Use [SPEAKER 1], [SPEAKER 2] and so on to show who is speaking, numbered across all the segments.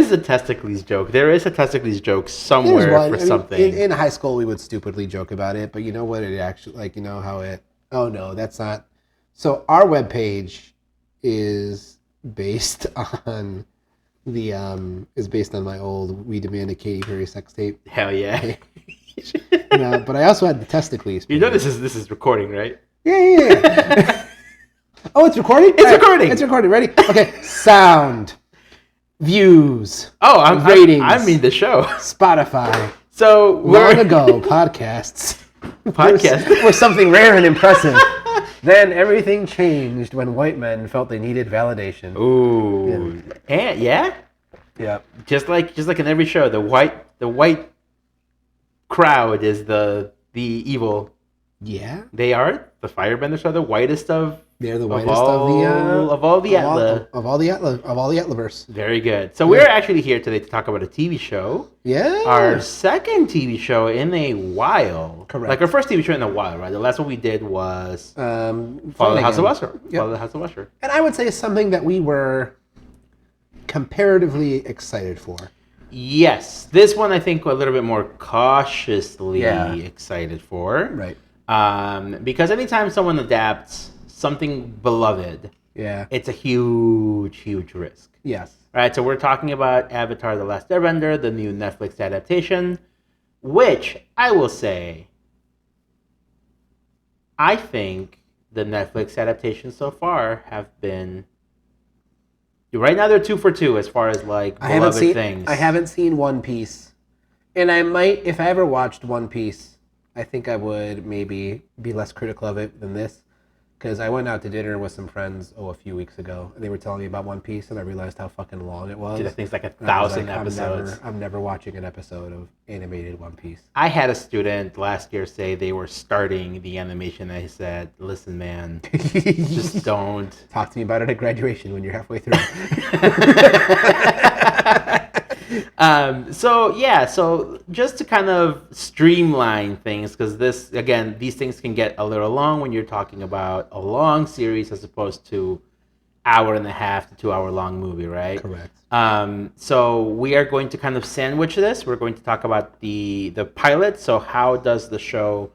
[SPEAKER 1] is the Testicles joke? There is a Testicles joke somewhere for something.
[SPEAKER 2] In high school, we would stupidly joke about it, but you know what it actually, like, you know how it, oh no, that's not. So our webpage is based on my old We Demand a Katy Perry sex tape.
[SPEAKER 1] Hell yeah.
[SPEAKER 2] But I also had the Testicles page.
[SPEAKER 1] You know this is recording, right?
[SPEAKER 2] Yeah. Oh, it's recording?
[SPEAKER 1] Recording.
[SPEAKER 2] It's recording. Ready? Okay. Sound. Views.
[SPEAKER 1] Oh, I'm
[SPEAKER 2] ratings.
[SPEAKER 1] I mean the show.
[SPEAKER 2] Spotify.
[SPEAKER 1] So
[SPEAKER 2] long ago, podcasts were something rare and impressive. Then everything changed when white men felt they needed validation.
[SPEAKER 1] Ooh. And yeah. Just like in every show, the white crowd is the evil.
[SPEAKER 2] Yeah.
[SPEAKER 1] They are. The Firebenders are the whitest of.
[SPEAKER 2] They're the whitest of
[SPEAKER 1] all the Atla.
[SPEAKER 2] Of all the Atlaverse.
[SPEAKER 1] Very good. So we're actually here today to talk about a TV show.
[SPEAKER 2] Yeah.
[SPEAKER 1] Our second TV show in a while.
[SPEAKER 2] Correct.
[SPEAKER 1] Like our first TV show in a while, right? The last one we did was Follow the House of Usher. Yep. Follow the House of Usher.
[SPEAKER 2] And I would say something that we were comparatively excited for.
[SPEAKER 1] Yes. This one I think a little bit more cautiously excited for.
[SPEAKER 2] Right.
[SPEAKER 1] Because anytime someone adapts something beloved, it's a huge risk.
[SPEAKER 2] Yes.
[SPEAKER 1] Right, so we're talking about Avatar: The Last Airbender, the new Netflix adaptation, which I will say, I think the Netflix adaptations so far have been. Right now they're 2 for 2 as far as like beloved things.
[SPEAKER 2] I haven't seen One Piece, and I might, if I ever watched One Piece, I think I would maybe be less critical of it than this, because I went out to dinner with some friends a few weeks ago, and they were telling me about One Piece, and I realized how fucking long it was.
[SPEAKER 1] Dude, that thing's like 1,000 episodes.
[SPEAKER 2] I'm never watching an episode of animated One Piece.
[SPEAKER 1] I had a student last year say they were starting the animation, and I said, listen, man, just don't.
[SPEAKER 2] Talk to me about it at graduation when you're halfway through.
[SPEAKER 1] So just to kind of streamline things, because these things can get a little long when you're talking about a long series as opposed to 1.5 to 2 hour long movie, right?
[SPEAKER 2] Correct.
[SPEAKER 1] So we are going to kind of sandwich this. We're going to talk about the pilot. So how does the show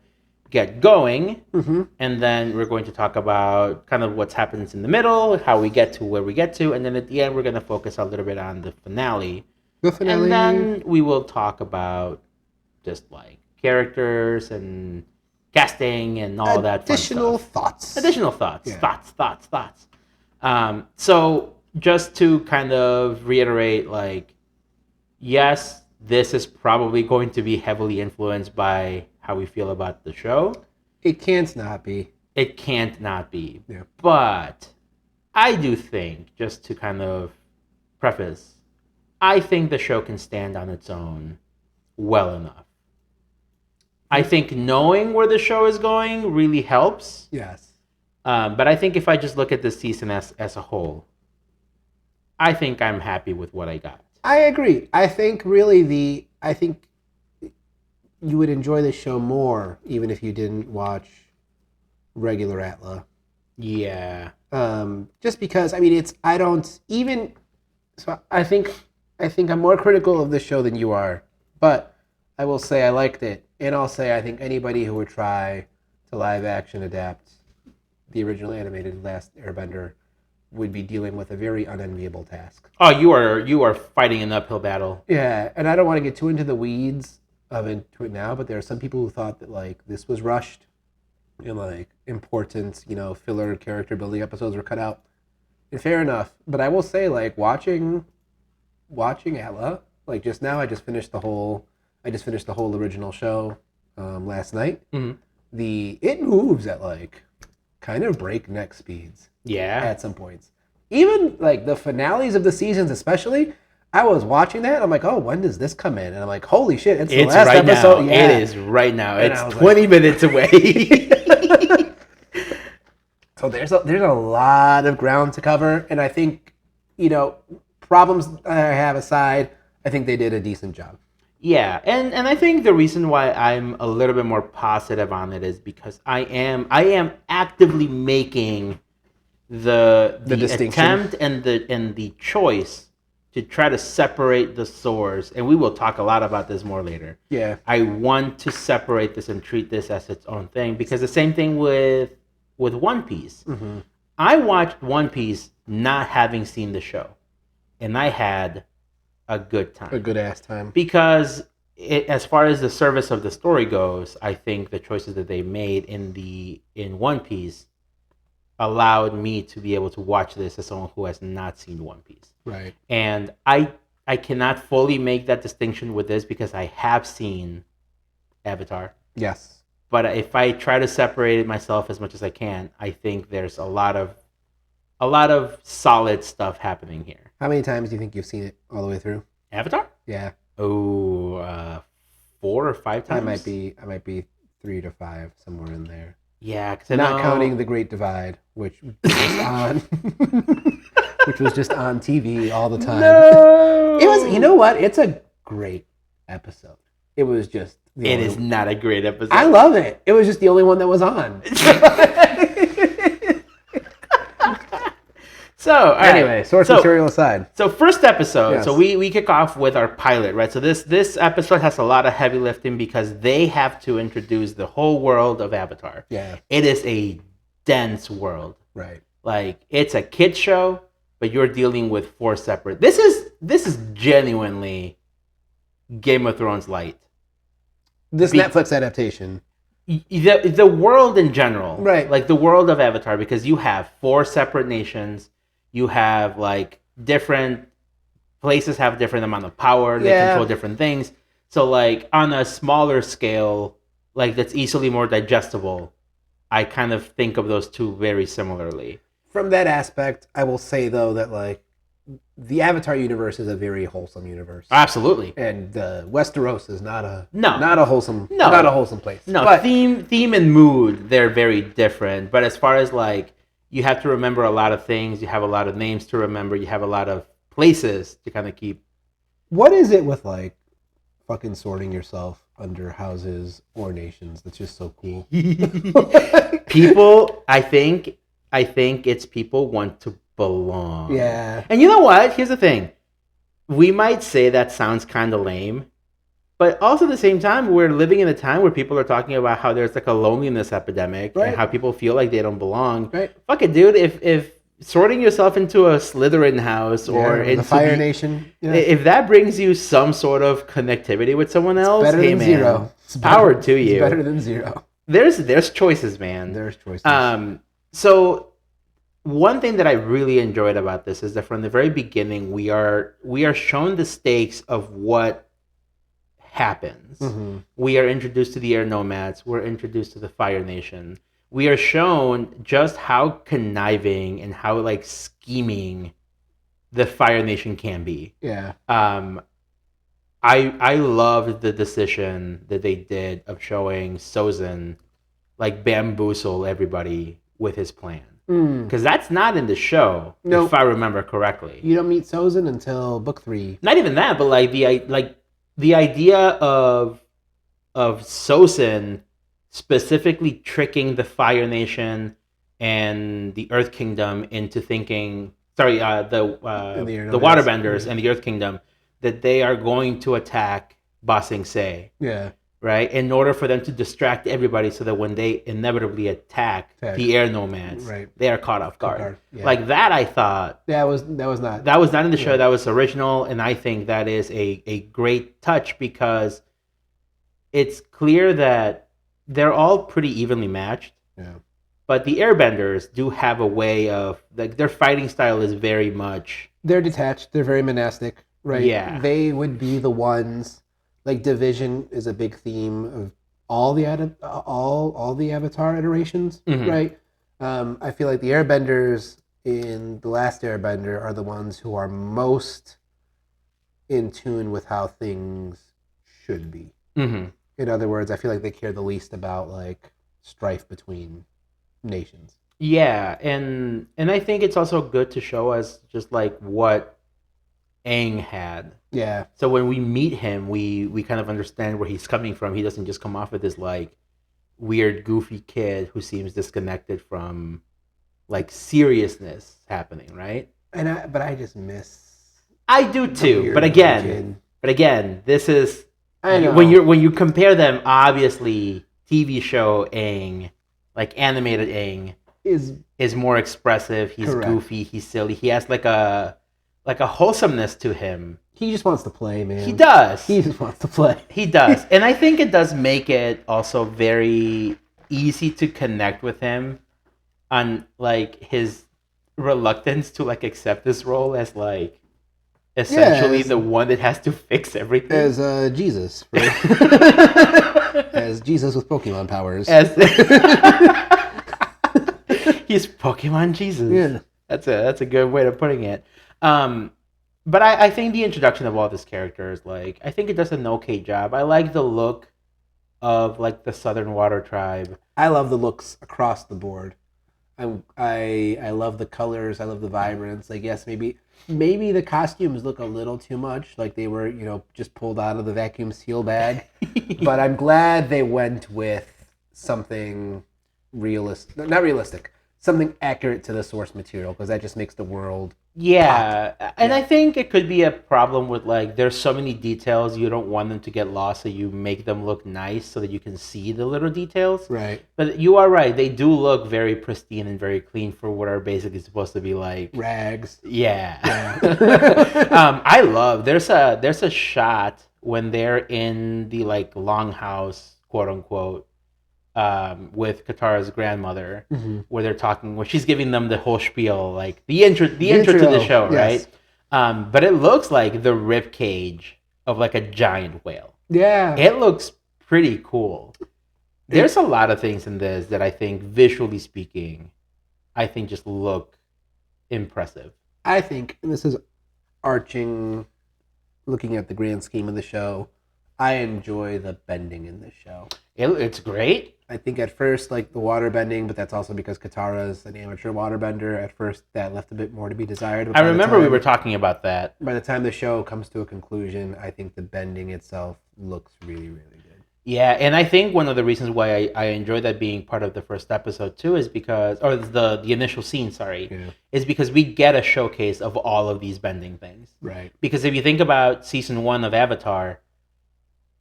[SPEAKER 1] get going?
[SPEAKER 2] Mm-hmm.
[SPEAKER 1] And then we're going to talk about kind of what happens in the middle, how we get to where we get to, and then at the end we're going to focus a little bit on the finale. And then we will talk about just like characters and casting and all that fun stuff. Additional thoughts.
[SPEAKER 2] Yeah.
[SPEAKER 1] Thoughts. So just to kind of reiterate, like, yes, this is probably going to be heavily influenced by how we feel about the show.
[SPEAKER 2] It can't not be.
[SPEAKER 1] Yeah. But I do think, just to kind of preface, I think the show can stand on its own well enough. I think knowing where the show is going really helps.
[SPEAKER 2] Yes.
[SPEAKER 1] But I think if I just look at this season as a whole, I think I'm happy with what I got.
[SPEAKER 2] I agree. I think you would enjoy the show more even if you didn't watch regular Atla.
[SPEAKER 1] Yeah.
[SPEAKER 2] Just because, I mean, I think I'm more critical of this show than you are, but I will say I liked it, and I'll say I think anybody who would try to live action adapt the original animated Last Airbender would be dealing with a very unenviable task.
[SPEAKER 1] Oh, you are fighting an uphill battle.
[SPEAKER 2] Yeah, and I don't want to get too into the weeds of it now, but there are some people who thought that like this was rushed, and like important, filler character building episodes were cut out. And fair enough, but I will say like watching Atla, like just now, I just finished the whole original show last night.
[SPEAKER 1] Mm-hmm.
[SPEAKER 2] It moves at like kind of breakneck speeds.
[SPEAKER 1] Yeah.
[SPEAKER 2] At some points, even like the finales of the seasons, especially. I was watching that. I'm like, oh, when does this come in? And I'm like, holy shit, it's the last
[SPEAKER 1] right
[SPEAKER 2] episode.
[SPEAKER 1] Now.
[SPEAKER 2] Yeah.
[SPEAKER 1] It is right now.
[SPEAKER 2] And
[SPEAKER 1] it's 20 minutes away.
[SPEAKER 2] So there's a lot of ground to cover, and I think, problems I have aside, I think they did a decent job.
[SPEAKER 1] Yeah, and I think the reason why I'm a little bit more positive on it is because I am actively making the attempt and the choice to try to separate the source, and we will talk a lot about this more later.
[SPEAKER 2] Yeah.
[SPEAKER 1] I want to separate this and treat this as its own thing, because the same thing with One Piece.
[SPEAKER 2] Mm-hmm.
[SPEAKER 1] I watched One Piece not having seen the show, and I had a good time.
[SPEAKER 2] A good ass time.
[SPEAKER 1] Because as far as the service of the story goes, I think the choices that they made in One Piece allowed me to be able to watch this as someone who has not seen One Piece.
[SPEAKER 2] Right.
[SPEAKER 1] And I cannot fully make that distinction with this because I have seen Avatar.
[SPEAKER 2] Yes.
[SPEAKER 1] But if I try to separate it myself as much as I can, I think there's a lot of solid stuff happening here.
[SPEAKER 2] How many times do you think you've seen it all the way through?
[SPEAKER 1] Avatar?
[SPEAKER 2] Yeah.
[SPEAKER 1] Oh, 4 or 5 times.
[SPEAKER 2] I might be 3 to 5, somewhere in there.
[SPEAKER 1] Yeah,
[SPEAKER 2] not counting The Great Divide, which was on, which was just on TV all the time.
[SPEAKER 1] No!
[SPEAKER 2] It was. You know what? It's a great episode. It was just.
[SPEAKER 1] It is not a great episode.
[SPEAKER 2] I love it. It was just the only one that was on.
[SPEAKER 1] So
[SPEAKER 2] anyway, source material aside.
[SPEAKER 1] So first episode.
[SPEAKER 2] Yes.
[SPEAKER 1] So we kick off with our pilot, right? So this episode has a lot of heavy lifting because they have to introduce the whole world of Avatar.
[SPEAKER 2] Yeah.
[SPEAKER 1] It is a dense world.
[SPEAKER 2] Right.
[SPEAKER 1] Like, it's a kid show, but you're dealing with 4 separate. This is genuinely Game of Thrones light.
[SPEAKER 2] This Netflix adaptation.
[SPEAKER 1] The world in general.
[SPEAKER 2] Right.
[SPEAKER 1] Like the world of Avatar, because you have 4 separate nations. You have, like, different places have different amount of power. They control different things. So, like, on a smaller scale, like, that's easily more digestible, I kind of think of those two very similarly.
[SPEAKER 2] From that aspect, I will say, though, that, like, the Avatar universe is a very wholesome universe.
[SPEAKER 1] Absolutely.
[SPEAKER 2] And Westeros is not a wholesome place.
[SPEAKER 1] No,
[SPEAKER 2] but
[SPEAKER 1] theme and mood, they're very different. But as far as, like, you have to remember a lot of things, you have a lot of names to remember, you have a lot of places to kind of keep.
[SPEAKER 2] What is it with, like, fucking sorting yourself under houses or nations? That's just so cool.
[SPEAKER 1] People, I think it's people want to belong.
[SPEAKER 2] Yeah.
[SPEAKER 1] And you know what? Here's the thing. We might say that sounds kind of lame, but also at the same time, we're living in a time where people are talking about how there's, like, a loneliness epidemic, right, and how people feel like they don't belong.
[SPEAKER 2] Right.
[SPEAKER 1] Fuck it, dude. If sorting yourself into a Slytherin house or into
[SPEAKER 2] the Fire Nation,
[SPEAKER 1] if that brings you some sort of connectivity with someone else,
[SPEAKER 2] better than zero.
[SPEAKER 1] Power to you.
[SPEAKER 2] It's better than zero.
[SPEAKER 1] There's choices, man.
[SPEAKER 2] There's choices.
[SPEAKER 1] So one thing that I really enjoyed about this is that from the very beginning, we are shown the stakes of what happens. Mm-hmm. We are introduced to the air nomads. We're introduced to the Fire Nation. We are shown just how conniving and how, like, scheming the Fire Nation can be.
[SPEAKER 2] Yeah.
[SPEAKER 1] I loved the decision that they did of showing Sozin, like, bamboozle everybody with his plan. Because that's not in the show, if I remember correctly.
[SPEAKER 2] You don't meet Sozin until book 3.
[SPEAKER 1] Not even that, but, like, the idea of Sozin specifically tricking the Fire Nation and the Earth Kingdom into thinking, the Waterbenders and the Earth Kingdom, that they are going to attack Ba Sing Se.
[SPEAKER 2] Yeah.
[SPEAKER 1] Right? In order for them to distract everybody so that when they inevitably attack the air nomads, they are caught off guard. Yeah. Like that, I thought... That was not in the show. That was original, and I think that is a great touch because it's clear that they're all pretty evenly matched.
[SPEAKER 2] Yeah.
[SPEAKER 1] But the Airbenders do have a way of... like, their fighting style is very much...
[SPEAKER 2] They're detached. They're very monastic, right?
[SPEAKER 1] Yeah.
[SPEAKER 2] They would be the ones... Like, division is a big theme of all the Avatar iterations, right? I feel like the Airbenders in The Last Airbender are the ones who are most in tune with how things should be. Mm-hmm. In other words, I feel like they care the least about, like, strife between nations.
[SPEAKER 1] Yeah, and I think it's also good to show us just, like, what Aang had.
[SPEAKER 2] Yeah.
[SPEAKER 1] So when we meet him, we kind of understand where he's coming from. He doesn't just come off with this, like, weird, goofy kid who seems disconnected from, like, seriousness happening, right?
[SPEAKER 2] But I just miss.
[SPEAKER 1] I do too, but again, this is
[SPEAKER 2] I know.
[SPEAKER 1] when you compare them. Obviously, TV show Aang, like animated Aang, is more expressive. He's goofy. He's silly. He has like a wholesomeness to him.
[SPEAKER 2] He just wants to play, man.
[SPEAKER 1] He does.
[SPEAKER 2] He just wants to play.
[SPEAKER 1] He does, and I think it does make it also very easy to connect with him on like his reluctance to like accept this role as like essentially the one that has to fix everything.
[SPEAKER 2] As Jesus, right? As Jesus with Pokemon powers.
[SPEAKER 1] He's Pokemon Jesus.
[SPEAKER 2] Yeah.
[SPEAKER 1] That's a good way of putting it. But I think the introduction of all these characters, like, I think it does an okay job. I like the look of like the Southern Water Tribe.
[SPEAKER 2] I love the looks across the board. I love the colors. I love the vibrance. Like, yes, maybe the costumes look a little too much, like they were, just pulled out of the vacuum seal bag. But I'm glad they went with something not realistic, something accurate to the source material, because that just makes the world.
[SPEAKER 1] Yeah, and I think it could be a problem with like there's so many details you don't want them to get lost, so you make them look nice so that you can see the little details.
[SPEAKER 2] Right.
[SPEAKER 1] But you are right; they do look very pristine and very clean for what are basically supposed to be like
[SPEAKER 2] rags.
[SPEAKER 1] Yeah. I love there's a shot when they're in the like longhouse, quote unquote, with Katara's grandmother, where they're talking, where she's giving them the whole spiel, like the intro to the show, yes. Right? But it looks like the rib cage of like a giant whale.
[SPEAKER 2] Yeah,
[SPEAKER 1] it looks pretty cool. There's a lot of things in this that I think, visually speaking, I think just look impressive.
[SPEAKER 2] I think, and this is looking at the grand scheme of the show, I enjoy the bending in this show.
[SPEAKER 1] It's great.
[SPEAKER 2] I think at first, like the water bending, but that's also because Katara's an amateur waterbender. At first, that left a bit more to be desired.
[SPEAKER 1] I remember we were talking about that.
[SPEAKER 2] By the time the show comes to a conclusion, I think the bending itself looks really, really good.
[SPEAKER 1] Yeah, and I think one of the reasons why I enjoy that being part of the first episode too is because, or the initial scene, is because we get a showcase of all of these bending things.
[SPEAKER 2] Right.
[SPEAKER 1] Because if you think about season 1 of Avatar,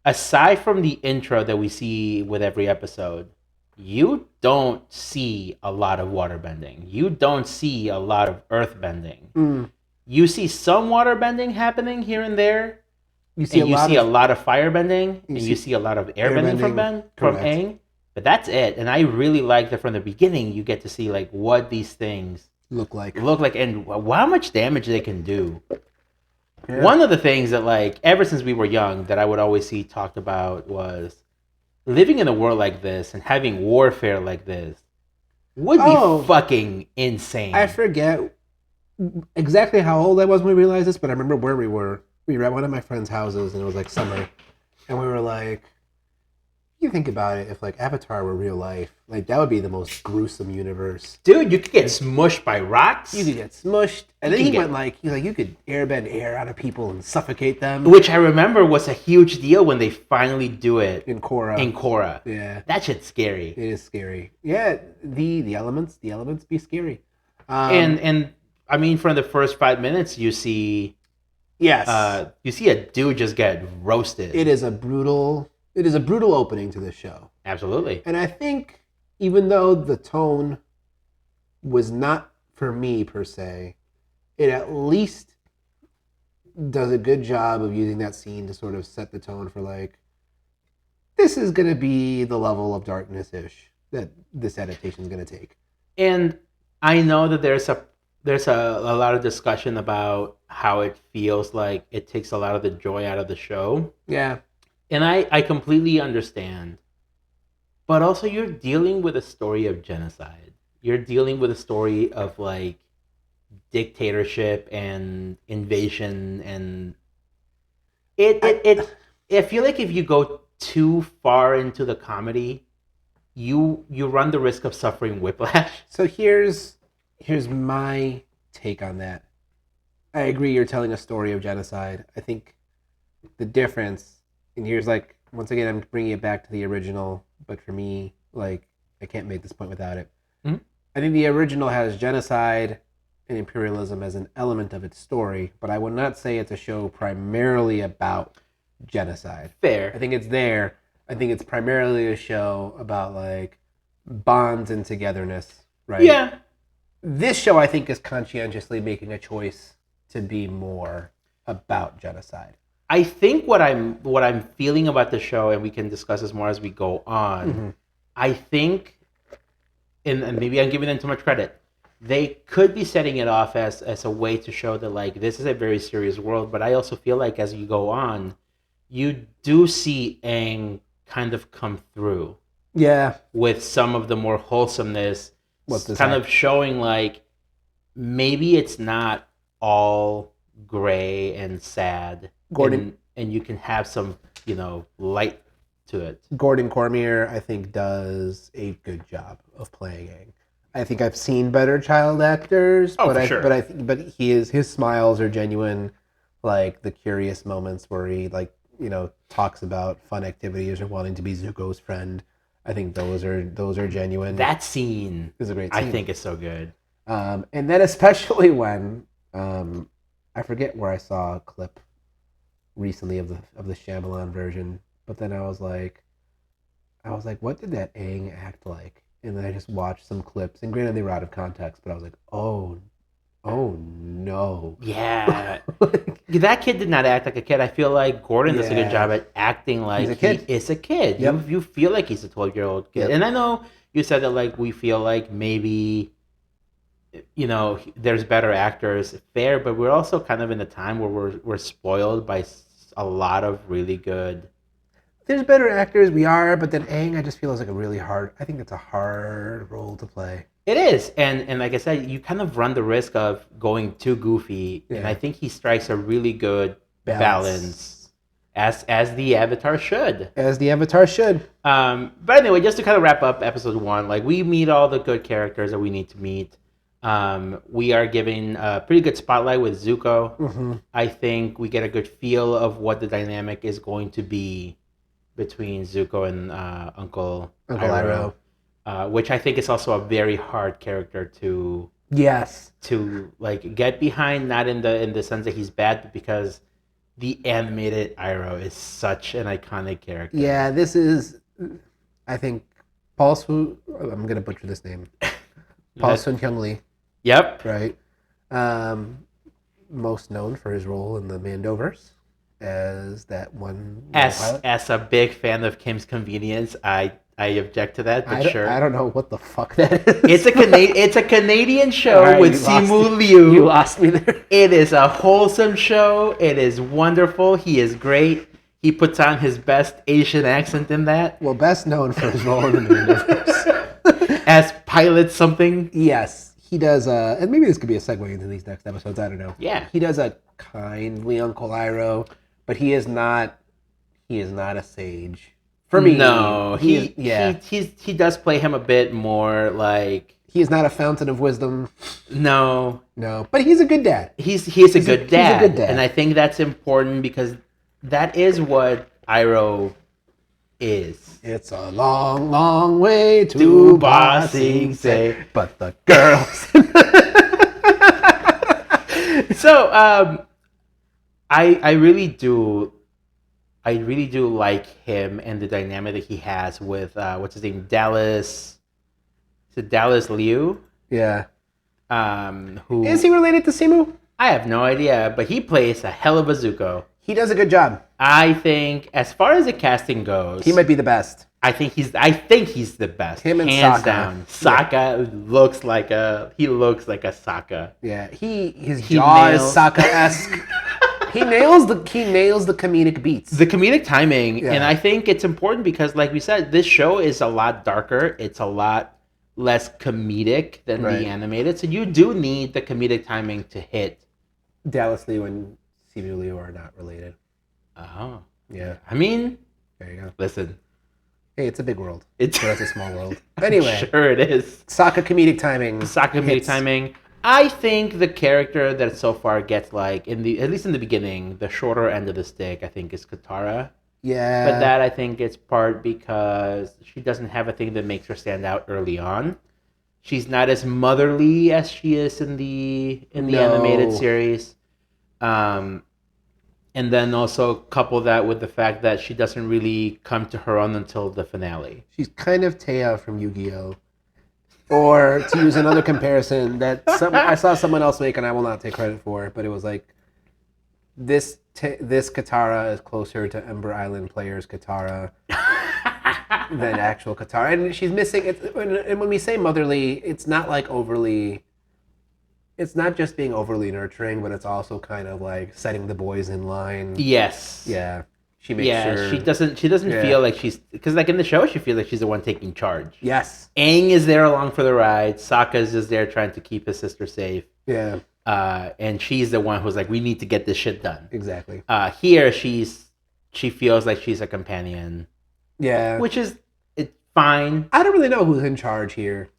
[SPEAKER 1] aside from the intro that we see with every episode, you don't see a lot of water bending. You don't see a lot of earth bending. You see some water bending happening here and there. You see a lot of fire bending, and you see a lot of air bending from Aang. But that's it. And I really like that from the beginning you get to see like what these things
[SPEAKER 2] look like,
[SPEAKER 1] and how much damage they can do. Yeah. One of the things that, like, ever since we were young, that I would always see talked about was living in a world like this and having warfare like this would be fucking insane.
[SPEAKER 2] I forget exactly how old I was when we realized this, but I remember where we were. We were at one of my friend's houses, and it was like summer, and we were like, you think about it, if like Avatar were real life, like that would be the most gruesome universe.
[SPEAKER 1] Dude, you could get smushed by rocks.
[SPEAKER 2] You could get smushed. And then you could airbend air out of people and suffocate them.
[SPEAKER 1] Which I remember was a huge deal when they finally do it.
[SPEAKER 2] In Korra.
[SPEAKER 1] Yeah. That shit's scary.
[SPEAKER 2] It is scary. Yeah, the elements be scary.
[SPEAKER 1] And I mean, from the first 5 minutes you see you see a dude just get roasted.
[SPEAKER 2] It is a brutal opening to this show.
[SPEAKER 1] Absolutely.
[SPEAKER 2] And I think even though the tone was not for me per se, it at least does a good job of using that scene to sort of set the tone for like, this is going to be the level of darkness-ish that this adaptation is going to take.
[SPEAKER 1] And I know that there's a lot of discussion about how it feels like it takes a lot of the joy out of the show.
[SPEAKER 2] Yeah.
[SPEAKER 1] And I completely understand. But also, you're dealing with a story of genocide. You're dealing with a story of like dictatorship and invasion, and I feel like if you go too far into the comedy, you run the risk of suffering whiplash.
[SPEAKER 2] So here's my take on that. I agree, you're telling a story of genocide. I think the difference, and here's like, once again, I'm bringing it back to the original, but for me, like, I can't make this point without it.
[SPEAKER 1] Mm-hmm.
[SPEAKER 2] I think the original has genocide and imperialism as an element of its story, but I would not say it's a show primarily about genocide.
[SPEAKER 1] Fair.
[SPEAKER 2] I think it's there. I think it's primarily a show about like bonds and togetherness, right?
[SPEAKER 1] Yeah.
[SPEAKER 2] This show, I think, is conscientiously making a choice to be more about genocide.
[SPEAKER 1] I think what I'm feeling about the show, and we can discuss this more as we go on. Mm-hmm. I think, and maybe I'm giving them too much credit, they could be setting it off as a way to show that like this is a very serious world. But I also feel like as you go on, you do see Aang kind of come through.
[SPEAKER 2] Yeah.
[SPEAKER 1] With some of the more wholesomeness, kind of showing like maybe it's not all gray and sad.
[SPEAKER 2] Gordon,
[SPEAKER 1] and you can have some, light to it.
[SPEAKER 2] Gordon Cormier, I think, does a good job of playing Aang. I think I've seen better child actors, but his smiles are genuine, like the curious moments where he talks about fun activities or wanting to be Zuko's friend. I think those are genuine.
[SPEAKER 1] That scene
[SPEAKER 2] is a great scene.
[SPEAKER 1] I think it's so good.
[SPEAKER 2] And then especially when I forget where I saw a clip recently of the Shyamalan version, but then I was like, what did that Aang act like? And then I just watched some clips, and granted they were out of context, but I was like, oh no.
[SPEAKER 1] Yeah. That kid did not act like a kid. I feel like Gordon does a good job at acting like he is a kid. Yep. You feel like he's a 12-year-old kid. Yep. And I know you said that like we feel like maybe there's better actors, fair, but we're also kind of in a time where we're spoiled by a lot of really good.
[SPEAKER 2] There's better actors, we are, but then Aang, I just feel is like I think it's a hard role to play.
[SPEAKER 1] It is, and like I said, you kind of run the risk of going too goofy, and I think he strikes a really good balance as the Avatar should.
[SPEAKER 2] As the Avatar should.
[SPEAKER 1] But anyway, just to kind of wrap up episode 1, like we meet all the good characters that we need to meet. We are given a pretty good spotlight with Zuko. Mm-hmm. I think we get a good feel of what the dynamic is going to be between Zuko and Uncle Iroh. Which I think is also a very hard character to like get behind, not in the sense that he's bad, but because the animated Iroh is such an iconic character.
[SPEAKER 2] Yeah, this is, I think, Paul Swoop. I'm gonna butcher this name. Paul Sun Hyung Lee.
[SPEAKER 1] Yep.
[SPEAKER 2] Right. Most known for his role in the Mandoverse as that one.
[SPEAKER 1] As a big fan of Kim's Convenience, I object to that, but sure.
[SPEAKER 2] I don't know what the fuck that is.
[SPEAKER 1] It's a Canadian show with Simu Liu.
[SPEAKER 2] You lost me there.
[SPEAKER 1] It is a wholesome show. It is wonderful. He is great. He puts on his best Asian accent in that.
[SPEAKER 2] Well, best known for his role in the Mandoverse.
[SPEAKER 1] As pilot something.
[SPEAKER 2] Yes, he does. And maybe this could be a segue into these next episodes. I don't know.
[SPEAKER 1] Yeah.
[SPEAKER 2] He does a kindly Uncle Iroh, but he is not a sage. For me,
[SPEAKER 1] no, he does play him a bit more like
[SPEAKER 2] he is not a fountain of wisdom.
[SPEAKER 1] No,
[SPEAKER 2] but he's a good dad.
[SPEAKER 1] He's a good dad, and I think that's important because that is what Iroh is.
[SPEAKER 2] It's a long, long way to Ba Sing Se, but the girls.
[SPEAKER 1] So, I really do like him and the dynamic that he has with what's his name, Dallas. Is it Dallas Liu?
[SPEAKER 2] Yeah.
[SPEAKER 1] Who
[SPEAKER 2] is he related to Simu?
[SPEAKER 1] I have no idea, but he plays a hell of a Zuko.
[SPEAKER 2] He does a good job.
[SPEAKER 1] I think, as far as the casting goes,
[SPEAKER 2] he might be the best.
[SPEAKER 1] I think he's the best.
[SPEAKER 2] Him and
[SPEAKER 1] hands
[SPEAKER 2] Sokka.
[SPEAKER 1] Down. Sokka looks like a Sokka.
[SPEAKER 2] Yeah, his jaw is Sokka-esque. He nails the comedic beats.
[SPEAKER 1] The comedic timing, and I think it's important because, like we said, this show is a lot darker. It's a lot less comedic than the animated, so you do need the comedic timing to hit.
[SPEAKER 2] Dallas Liu and Simu Liu are not related.
[SPEAKER 1] Oh.
[SPEAKER 2] Yeah.
[SPEAKER 1] I mean,
[SPEAKER 2] there you go.
[SPEAKER 1] Listen.
[SPEAKER 2] Hey, it's a big world. It's a small world. Anyway.
[SPEAKER 1] Sure it is.
[SPEAKER 2] Sokka comedic timing.
[SPEAKER 1] I think the character that so far gets like at least in the beginning, the shorter end of the stick, I think is Katara.
[SPEAKER 2] Yeah.
[SPEAKER 1] But that I think it's part because she doesn't have a thing that makes her stand out early on. She's not as motherly as she is in the animated series. And then also couple that with the fact that she doesn't really come to her own until the finale.
[SPEAKER 2] She's kind of Taya from Yu-Gi-Oh! Or to use another comparison that I saw someone else make, and I will not take credit for it, but it was like this Katara is closer to Ember Island players Katara than actual Katara, and she's missing it. And when we say motherly, it's not like overly. It's not just being overly nurturing, but it's also kind of like setting the boys in line.
[SPEAKER 1] Yes.
[SPEAKER 2] Yeah. She makes sure.
[SPEAKER 1] She doesn't feel like she's, because like in the show she feels like she's the one taking charge.
[SPEAKER 2] Yes.
[SPEAKER 1] Aang is there along for the ride. Sokka's just there trying to keep his sister safe.
[SPEAKER 2] Yeah.
[SPEAKER 1] And she's the one who's like, we need to get this shit done.
[SPEAKER 2] Exactly.
[SPEAKER 1] Here she feels like she's a companion.
[SPEAKER 2] Yeah.
[SPEAKER 1] Which is fine.
[SPEAKER 2] I don't really know who's in charge here.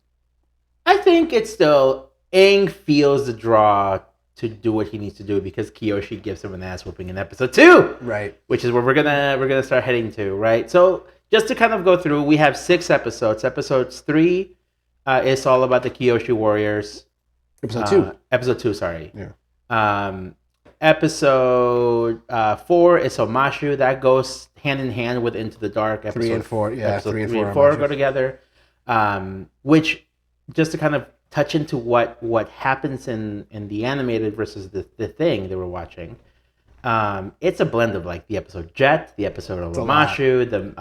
[SPEAKER 1] I think it's still Aang feels the draw to do what he needs to do because Kyoshi gives him an ass whooping in episode 2.
[SPEAKER 2] Right.
[SPEAKER 1] Which is where we're gonna start heading to, right? So just to kind of go through, we have 6 episodes. Episodes 3 is all about the Kyoshi warriors.
[SPEAKER 2] Episode 2.
[SPEAKER 1] Episode 2, sorry.
[SPEAKER 2] Yeah.
[SPEAKER 1] Episode 4 is Omashu. That goes hand in hand with Into the Dark. Episode
[SPEAKER 2] 3 and 4, yeah.
[SPEAKER 1] Episode 3 and 4 go together. Which, just to kind of touch into what happens in the animated versus the thing that we're watching. It's a blend of like the episode Jet, the episode of Omashu, the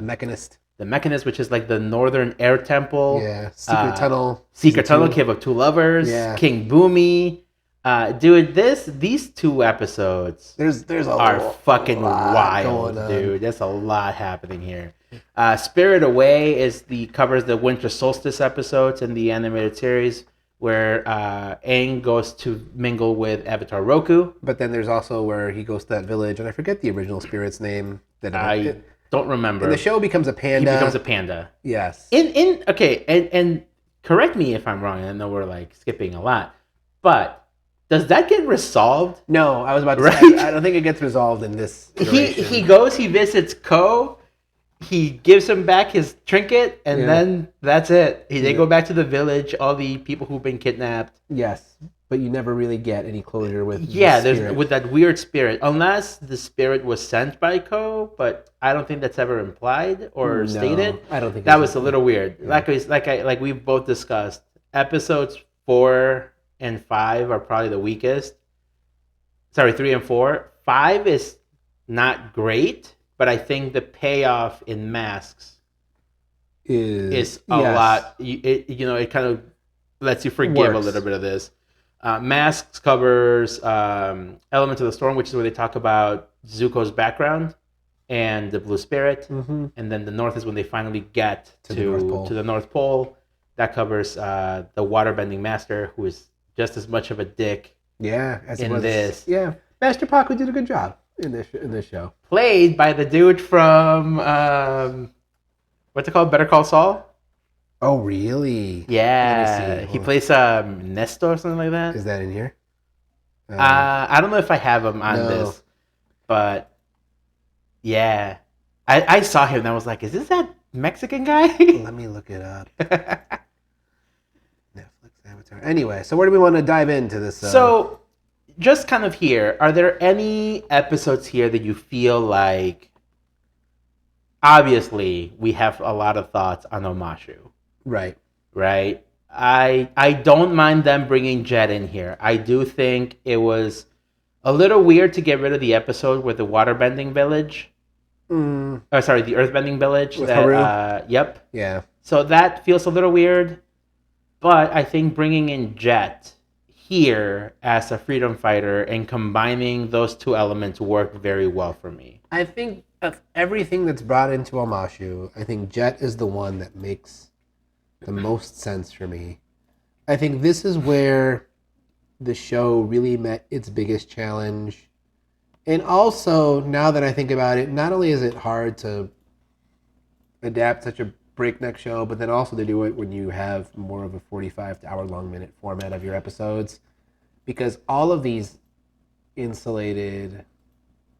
[SPEAKER 2] Mechanist.
[SPEAKER 1] The Mechanist, which is like the Northern Air Temple.
[SPEAKER 2] Yeah. Secret Tunnel.
[SPEAKER 1] Secret Tunnel, Cave of Two Lovers. Yeah. King Boomy. Dude, these 2 episodes are fucking wild, dude. There's a lot happening here. Spirit Away covers the Winter Solstice episodes in the animated series, where Aang goes to mingle with Avatar Roku.
[SPEAKER 2] But then there's also where he goes to that village, and I forget the original spirit's name.
[SPEAKER 1] I don't remember.
[SPEAKER 2] And the show becomes a panda.
[SPEAKER 1] He becomes a panda.
[SPEAKER 2] Yes.
[SPEAKER 1] Okay, and correct me if I'm wrong. I know we're like skipping a lot, but does that get resolved?
[SPEAKER 2] No, I was about to say, I don't think it gets resolved in this iteration.
[SPEAKER 1] He goes, he visits Ko, he gives him back his trinket, and then that's it. They go back to the village, all the people who've been kidnapped.
[SPEAKER 2] Yes, but you never really get any closure with
[SPEAKER 1] there's with that weird spirit, unless the spirit was sent by Ko, but I don't think that's ever implied or stated.
[SPEAKER 2] I don't think
[SPEAKER 1] that was a little weird. Yeah. Like we've both discussed, episodes 4 and 5 are probably the weakest. Sorry, 3 and 4. 5 is not great, but I think the payoff in Masks is a lot. It kind of lets you forgive a little bit of this. Masks covers Element of the Storm, which is where they talk about Zuko's background and the Blue Spirit. Mm-hmm. And then the North is when they finally get to the North Pole. That covers the Waterbending Master, who is just as much of a dick.
[SPEAKER 2] Yeah,
[SPEAKER 1] this.
[SPEAKER 2] Yeah, Master Paku did a good job in this show.
[SPEAKER 1] Played by the dude from what's it called? Better Call Saul.
[SPEAKER 2] Oh, really?
[SPEAKER 1] Yeah, he plays Nesto or something like that.
[SPEAKER 2] Is that in here?
[SPEAKER 1] I don't know if I have him on this, but yeah, I saw him and I was like, "Is this that Mexican guy?"
[SPEAKER 2] Let me look it up. Netflix Avatar. Anyway, so where do we want to dive into this?
[SPEAKER 1] So, just kind of here, are there any episodes here that you feel like? Obviously, we have a lot of thoughts on Omashu.
[SPEAKER 2] Right.
[SPEAKER 1] I don't mind them bringing Jet in here. I do think it was a little weird to get rid of the episode with the waterbending village. The earthbending village.
[SPEAKER 2] With Haru?
[SPEAKER 1] Yep.
[SPEAKER 2] Yeah.
[SPEAKER 1] So that feels a little weird. But I think bringing in Jet here as a freedom fighter and combining those 2 elements worked very well for me.
[SPEAKER 2] I think of everything that's brought into Omashu, I think Jet is the one that makes the most sense for me. I think this is where the show really met its biggest challenge. And also, now that I think about it, not only is it hard to adapt such a breakneck show, but then also to do it when you have more of a 45 hour long minute format of your episodes, because all of these not insulated,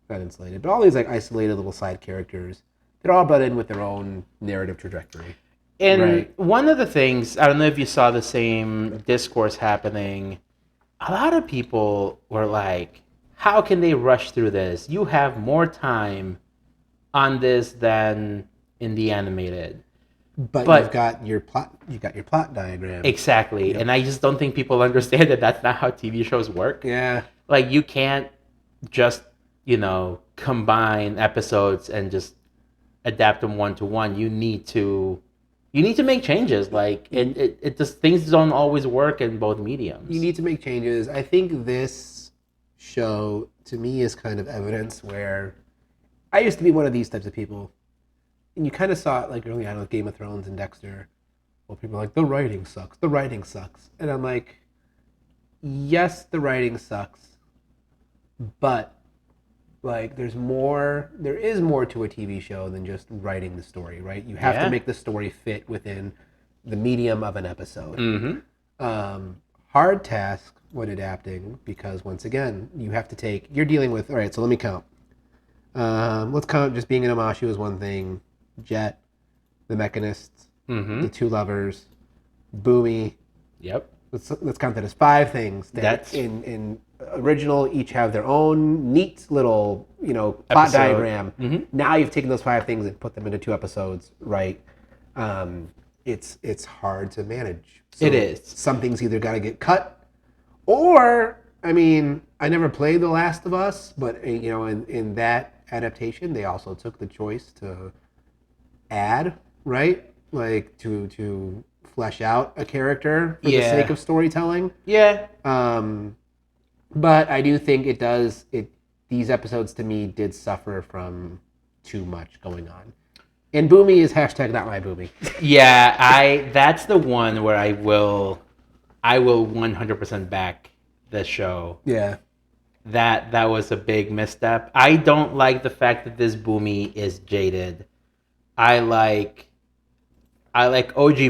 [SPEAKER 2] but all these like isolated little side characters, they're all brought in with their own narrative trajectory.
[SPEAKER 1] And one of the things, I don't know if you saw the same discourse happening. A lot of people were like, how can they rush through this? You have more time on this than in the animated.
[SPEAKER 2] But you've got your plot diagram.
[SPEAKER 1] Exactly. Yep. And I just don't think people understand that that's not how TV shows work.
[SPEAKER 2] Yeah.
[SPEAKER 1] Like, you can't just, combine episodes and just adapt them one to one. You need to make changes. Like, it just, things don't always work in both mediums.
[SPEAKER 2] You need to make changes. I think this show, to me, is kind of evidence where I used to be one of these types of people. And you kind of saw it like early on with Game of Thrones and Dexter. Well, people are like, the writing sucks. The writing sucks. And I'm like, yes, the writing sucks. But like, there is more to a TV show than just writing the story, right? You have to make the story fit within the medium of an episode.
[SPEAKER 1] Mm-hmm.
[SPEAKER 2] Hard task when adapting, because once again, you're dealing with, all right, so let me count. Let's count just being in Amashu as one thing. Jet, the Mechanists,
[SPEAKER 1] mm-hmm.
[SPEAKER 2] the two lovers, Boomy.
[SPEAKER 1] Yep.
[SPEAKER 2] Let's count that as 5 things that in original each have their own neat little plot diagram.
[SPEAKER 1] Mm-hmm.
[SPEAKER 2] Now you've taken those 5 things and put them into 2 episodes, right? It's hard to manage. So
[SPEAKER 1] it is.
[SPEAKER 2] Some things either got to get cut, or I never played The Last of Us, but in that adaptation they also took the choice to add, right, like to flesh out a character for the sake of storytelling.
[SPEAKER 1] Yeah.
[SPEAKER 2] But I do think these episodes to me did suffer from too much going on. And Boomy is hashtag not my Boomy.
[SPEAKER 1] Yeah, that's the one where I will 100% back the show.
[SPEAKER 2] Yeah.
[SPEAKER 1] That was a big misstep. I don't like the fact that this Boomy is jaded. I like OG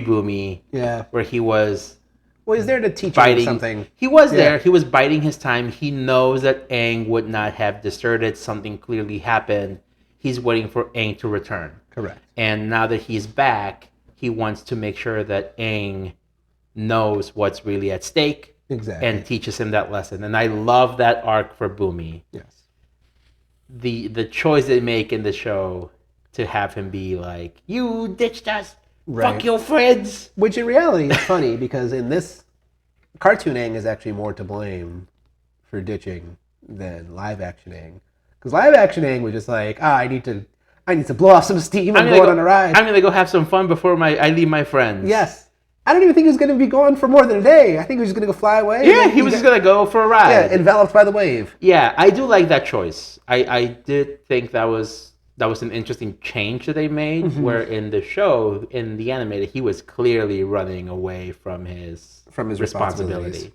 [SPEAKER 1] Boomy.
[SPEAKER 2] Yeah.
[SPEAKER 1] Where he was.
[SPEAKER 2] Well, he's there to teach him something.
[SPEAKER 1] He was there. He was biding his time. He knows that Aang would not have deserted. Something clearly happened. He's waiting for Aang to return.
[SPEAKER 2] Correct.
[SPEAKER 1] And now that he's back, he wants to make sure that Aang knows what's really at stake.
[SPEAKER 2] Exactly.
[SPEAKER 1] And teaches him that lesson. And I love that arc for Boomy.
[SPEAKER 2] Yes.
[SPEAKER 1] The choice they make in the show to have him be like, you ditched us. Right. Fuck your friends.
[SPEAKER 2] Which in reality is funny, because in this cartoon, Aang is actually more to blame for ditching than live action Aang. Because live action Aang was just like, I need to blow off some steam and go on a ride.
[SPEAKER 1] I'm gonna go have some fun before I leave my friends.
[SPEAKER 2] Yes. I don't even think he was going to be gone for more than a day. I think he was just going to go fly away.
[SPEAKER 1] Yeah, he was just going to go for a ride.
[SPEAKER 2] Yeah, enveloped by the wave.
[SPEAKER 1] Yeah, I do like that choice. I did think that was an interesting change that they made, mm-hmm. where in the show, in the animated, he was clearly running away from his responsibility.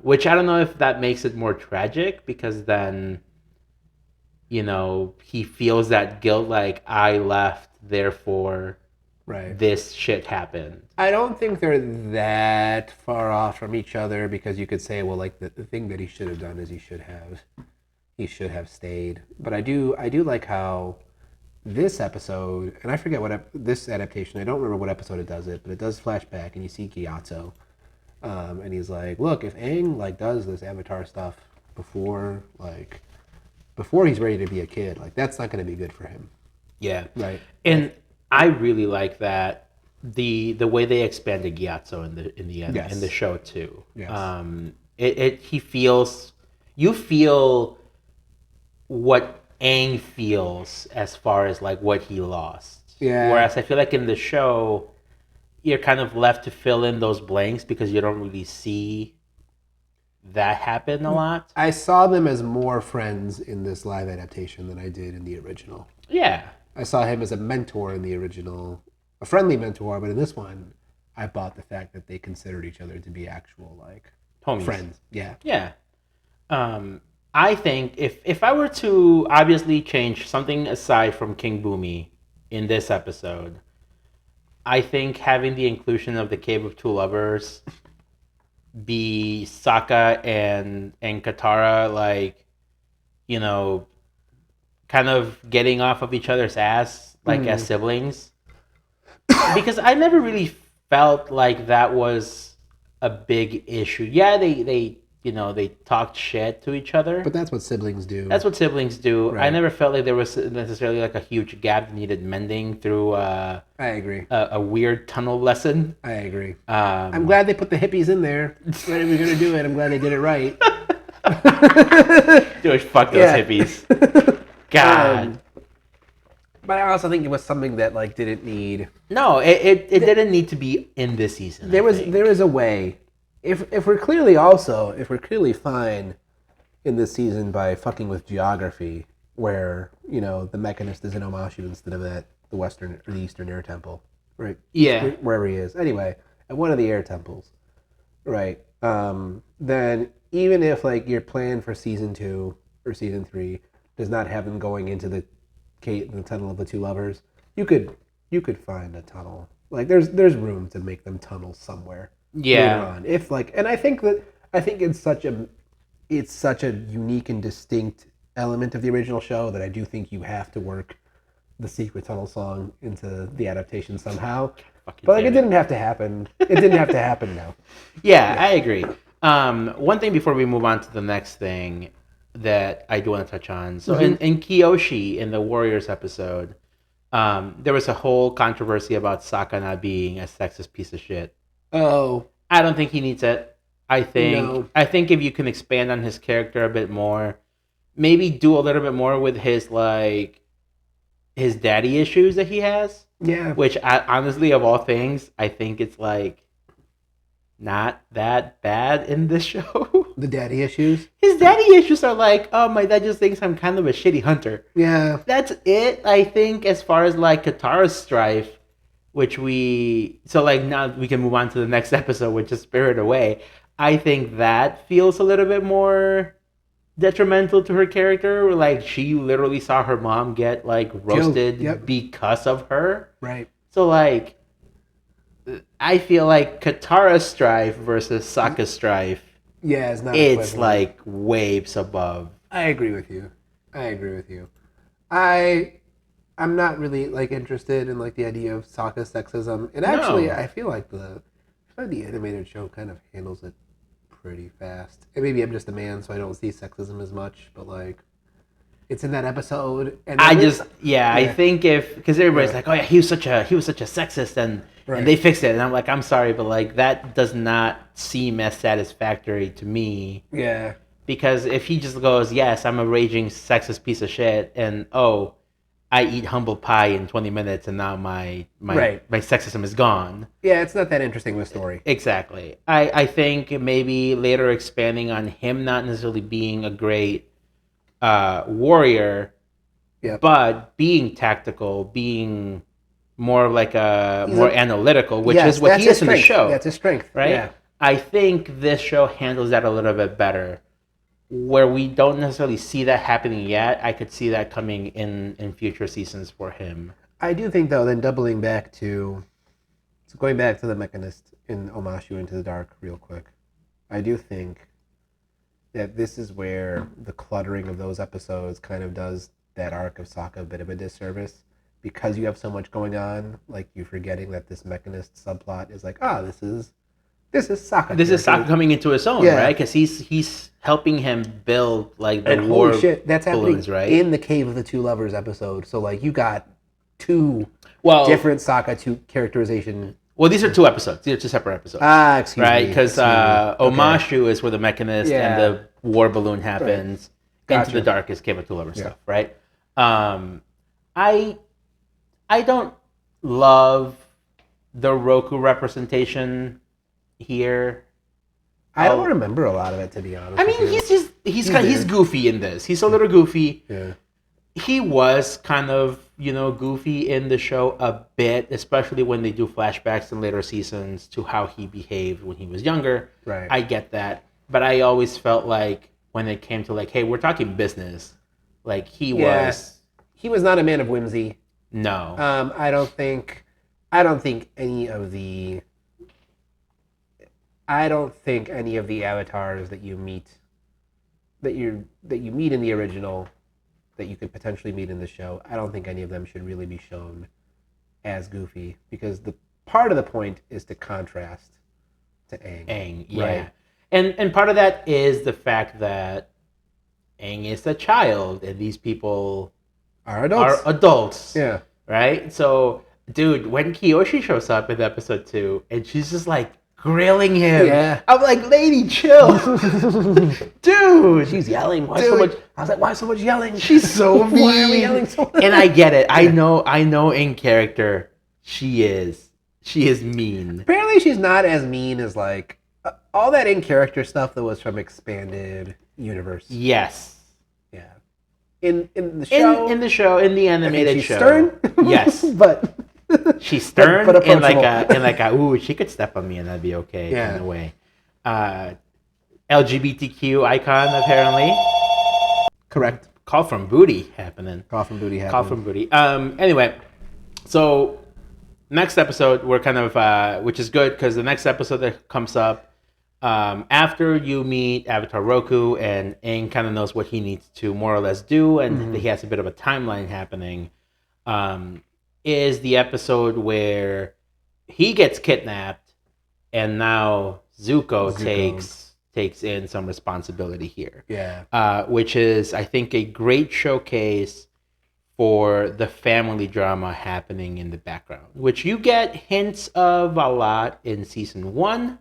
[SPEAKER 1] Which I don't know if that makes it more tragic, because then, he feels that guilt, like, I left, therefore...
[SPEAKER 2] Right.
[SPEAKER 1] This shit happened.
[SPEAKER 2] I don't think they're that far off from each other, because you could say, well, like the thing that he should have done is he should have stayed. But I do like how this episode, and I forget this adaptation, I don't remember what episode it does it, but it does flashback and you see Gyatso, and he's like, look, if Aang does this Avatar stuff before he's ready to be a kid, that's not going to be good for him.
[SPEAKER 1] Yeah.
[SPEAKER 2] Right.
[SPEAKER 1] And I really like that the way they expanded Gyatso in the show too.
[SPEAKER 2] Yes.
[SPEAKER 1] You feel what Aang feels as far as what he lost.
[SPEAKER 2] Yeah.
[SPEAKER 1] Whereas I feel like in the show, you're kind of left to fill in those blanks because you don't really see that happen a lot.
[SPEAKER 2] I saw them as more friends in this live adaptation than I did in the original.
[SPEAKER 1] Yeah.
[SPEAKER 2] I saw him as a mentor in the original, a friendly mentor, but in this one, I bought the fact that they considered each other to be actual,
[SPEAKER 1] homies.
[SPEAKER 2] Friends. Yeah.
[SPEAKER 1] Yeah. I think if I were to obviously change something aside from King Boomy in this episode, I think having the inclusion of the Cave of Two Lovers be Sokka and Katara, kind of getting off of each other's ass, as siblings. because I never really felt like that was a big issue. Yeah, they they talked shit to each other.
[SPEAKER 2] But that's what siblings do.
[SPEAKER 1] That's what siblings do.
[SPEAKER 2] Right.
[SPEAKER 1] I never felt like there was necessarily like a huge gap that needed mending through.
[SPEAKER 2] I agree.
[SPEAKER 1] A weird tunnel lesson.
[SPEAKER 2] I agree. I'm glad they put the hippies in there. When they were gonna do it, I'm glad they did it right.
[SPEAKER 1] Dude, fuck those hippies. God.
[SPEAKER 2] But I also think it was something that like didn't need.
[SPEAKER 1] No, it didn't need to be in this season.
[SPEAKER 2] There is a way. If we're clearly fine in this season by fucking with geography, where the Mechanist is in Omashu instead of at the Western or the Eastern Air Temple, right?
[SPEAKER 1] Yeah,
[SPEAKER 2] wherever he is. Anyway, at one of the air temples, right? Then even if like your plan for season 2 or season 3 does not have them going into the tunnel of the two lovers, you could find a tunnel. Like there's room to make them tunnel somewhere.
[SPEAKER 1] Yeah.
[SPEAKER 2] Later on. If like, and I think it's such a unique and distinct element of the original show that I do think you have to work the secret tunnel song into the adaptation somehow. But like, it didn't have to happen. It didn't have to happen now.
[SPEAKER 1] Yeah, I agree. One thing before we move on to the next thing that I do want to touch on. So in Kyoshi, in the Warriors episode, there was a whole controversy about Sokka not being a sexist piece of shit.
[SPEAKER 2] Oh.
[SPEAKER 1] I don't think he needs it. I think if you can expand on his character a bit more, maybe do a little bit more with his daddy issues that he has.
[SPEAKER 2] Yeah.
[SPEAKER 1] Which honestly, of all things, I think it's like not that bad in this show.
[SPEAKER 2] The daddy issues?
[SPEAKER 1] His daddy issues are like, oh, my dad just thinks I'm kind of a shitty hunter.
[SPEAKER 2] Yeah.
[SPEAKER 1] That's it, I think, as far as like Katara's strife, which now we can move on to the next episode, which is Spirit Away. I think that feels a little bit more detrimental to her character. Like, she literally saw her mom get like roasted because of her.
[SPEAKER 2] Right.
[SPEAKER 1] So like, I feel like Katara's strife versus Sokka's strife.
[SPEAKER 2] Yeah, it's not.
[SPEAKER 1] It's like waves above.
[SPEAKER 2] I agree with you. I'm not really like interested in like the idea of Sokka sexism, and actually, I feel like the animated show kind of handles it pretty fast. And maybe I'm just a man, so I don't see sexism as much. But like, it's in that episode, and
[SPEAKER 1] I think because everybody's like, oh yeah, he was such a sexist, and they fixed it, and I'm like, I'm sorry, but like that does not seem as satisfactory to me.
[SPEAKER 2] Yeah.
[SPEAKER 1] Because if he just goes, yes, I'm a raging sexist piece of shit, and oh, I eat humble pie in 20 minutes, and now my sexism is gone.
[SPEAKER 2] Yeah, it's not that interesting of a story.
[SPEAKER 1] Exactly. I think maybe later expanding on him not necessarily being a great warrior, but being tactical, being more like more analytical, which is what he is in the show.
[SPEAKER 2] That's his strength,
[SPEAKER 1] right?
[SPEAKER 2] Yeah.
[SPEAKER 1] I think this show handles that a little bit better. Where we don't necessarily see that happening yet, I could see that coming in future seasons for him.
[SPEAKER 2] I do think, though, then going back to the Mechanist in Omashu Into the Dark real quick, I do think that this is where the cluttering of those episodes kind of does that arc of Sokka a bit of a disservice, because you have so much going on, like you're forgetting that this Mechanist subplot is like, this is Sokka.
[SPEAKER 1] This is Sokka coming into his own, right? Because he's helping him build like the war
[SPEAKER 2] that's
[SPEAKER 1] balloons,
[SPEAKER 2] happening
[SPEAKER 1] right?
[SPEAKER 2] In the Cave of the Two Lovers episode. So like you got two different Sokka characterization.
[SPEAKER 1] Well, these are 2 episodes. These are 2 separate episodes.
[SPEAKER 2] Excuse me.
[SPEAKER 1] Right? Because Omashu is where the Mechanist and the war balloon happens. Right. Into the Dark is Cave of Two Lovers stuff, right? I don't love the Roku representation here.
[SPEAKER 2] I don't remember a lot of it, to be honest.
[SPEAKER 1] I mean, he's goofy in this. He's a little goofy.
[SPEAKER 2] Yeah.
[SPEAKER 1] He was kind of, goofy in the show a bit, especially when they do flashbacks in later seasons to how he behaved when he was younger.
[SPEAKER 2] Right.
[SPEAKER 1] I get that. But I always felt like when it came to like, hey, we're talking business, like he was
[SPEAKER 2] not a man of whimsy.
[SPEAKER 1] No.
[SPEAKER 2] I don't think any of the avatars that you meet in the original, that you could potentially meet in the show, I don't think any of them should really be shown as goofy because the part of the point is to contrast to Aang.
[SPEAKER 1] Aang, yeah. Right? And part of that is the fact that Aang is a child and these people
[SPEAKER 2] are adults.
[SPEAKER 1] Yeah. Right? So, dude, when Kyoshi shows up in episode 2 and she's just like grilling him. Yeah. I'm like, lady, chill. Dude.
[SPEAKER 2] She's yelling. Why so much? I was like, why so much yelling?
[SPEAKER 1] She's so mean.
[SPEAKER 2] Why are we yelling so much?
[SPEAKER 1] And I get it. I know in character she is mean.
[SPEAKER 2] Apparently she's not as mean as like all that in character stuff that was from Expanded Universe.
[SPEAKER 1] Yes.
[SPEAKER 2] Yeah. In the show.
[SPEAKER 1] In the show, in the animated
[SPEAKER 2] she's
[SPEAKER 1] show.
[SPEAKER 2] Stern.
[SPEAKER 1] Yes.
[SPEAKER 2] But
[SPEAKER 1] she's stern but in like a ooh, she could step on me and that'd be okay in a way. LGBTQ icon apparently.
[SPEAKER 2] Correct.
[SPEAKER 1] Call from booty happening. Anyway, so next episode we're kind of which is good because the next episode that comes up after you meet Avatar Roku and Aang kind of knows what he needs to more or less do and he has a bit of a timeline happening. Is the episode where he gets kidnapped and now Zuko takes in some responsibility here.
[SPEAKER 2] Yeah.
[SPEAKER 1] Which is, I think, a great showcase for the family drama happening in the background, which you get hints of a lot in season 1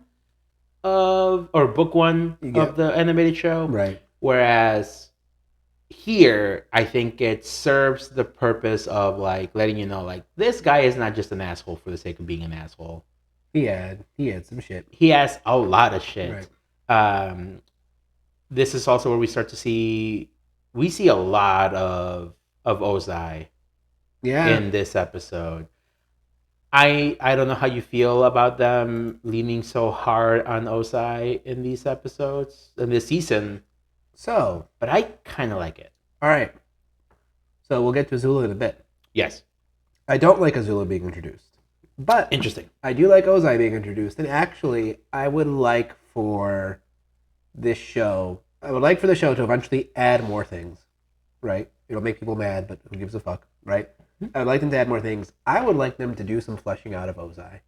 [SPEAKER 1] or book 1 of the animated show.
[SPEAKER 2] Right.
[SPEAKER 1] Whereas here, I think it serves the purpose of like letting you know, like this guy is not just an asshole for the sake of being an asshole.
[SPEAKER 2] He had some shit.
[SPEAKER 1] He has a lot of shit. Right. This is also where we start to see a lot of Ozai.
[SPEAKER 2] Yeah.
[SPEAKER 1] In this episode. I don't know how you feel about them leaning so hard on Ozai in these episodes in this season.
[SPEAKER 2] So,
[SPEAKER 1] but I kind of like it.
[SPEAKER 2] All right. So we'll get to Azula in a bit.
[SPEAKER 1] Yes.
[SPEAKER 2] I don't like Azula being introduced. But
[SPEAKER 1] interesting.
[SPEAKER 2] I do like Ozai being introduced. And actually, I would like for the show to eventually add more things. Right? It'll make people mad, but who gives a fuck, right? I would like them to add more things. I would like them to do some fleshing out of Ozai.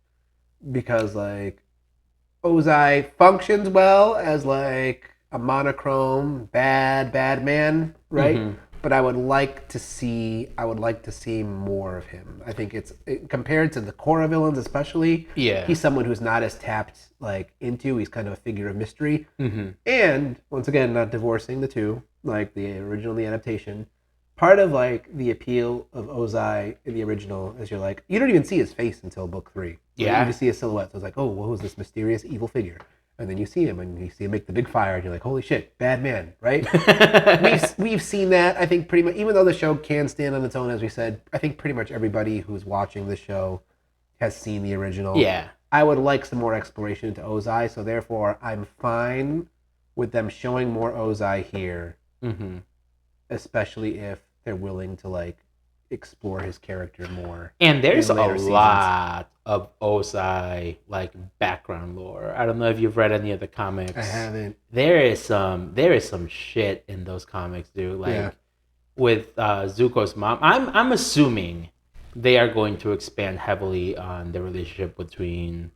[SPEAKER 2] Because, like, Ozai functions well as, like, a monochrome bad man, right? Mm-hmm. But I would like to see more of him. I think compared to the Korra villains especially, he's someone who's not as tapped like into. He's kind of a figure of mystery. Mm-hmm. And once again, not divorcing the two, like the original and the adaptation. Part of like the appeal of Ozai in the original is you don't even see his face until book 3.
[SPEAKER 1] Yeah.
[SPEAKER 2] You just see a silhouette. So it's like, oh, what was this mysterious evil figure? And then you see him, and you see him make the big fire, and you're like, holy shit, bad man, right? we've seen that, I think, pretty much, even though the show can stand on its own, as we said, I think pretty much everybody who's watching the show has seen the original.
[SPEAKER 1] Yeah.
[SPEAKER 2] I would like some more exploration into Ozai, so therefore I'm fine with them showing more Ozai here, especially if they're willing to, like, explore his character more.
[SPEAKER 1] And there's a lot of Ozai like background lore. I don't know if you've read any of the comics.
[SPEAKER 2] I haven't.
[SPEAKER 1] There is some shit in those comics, dude. Like with Zuko's mom. I'm assuming they are going to expand heavily on the relationship between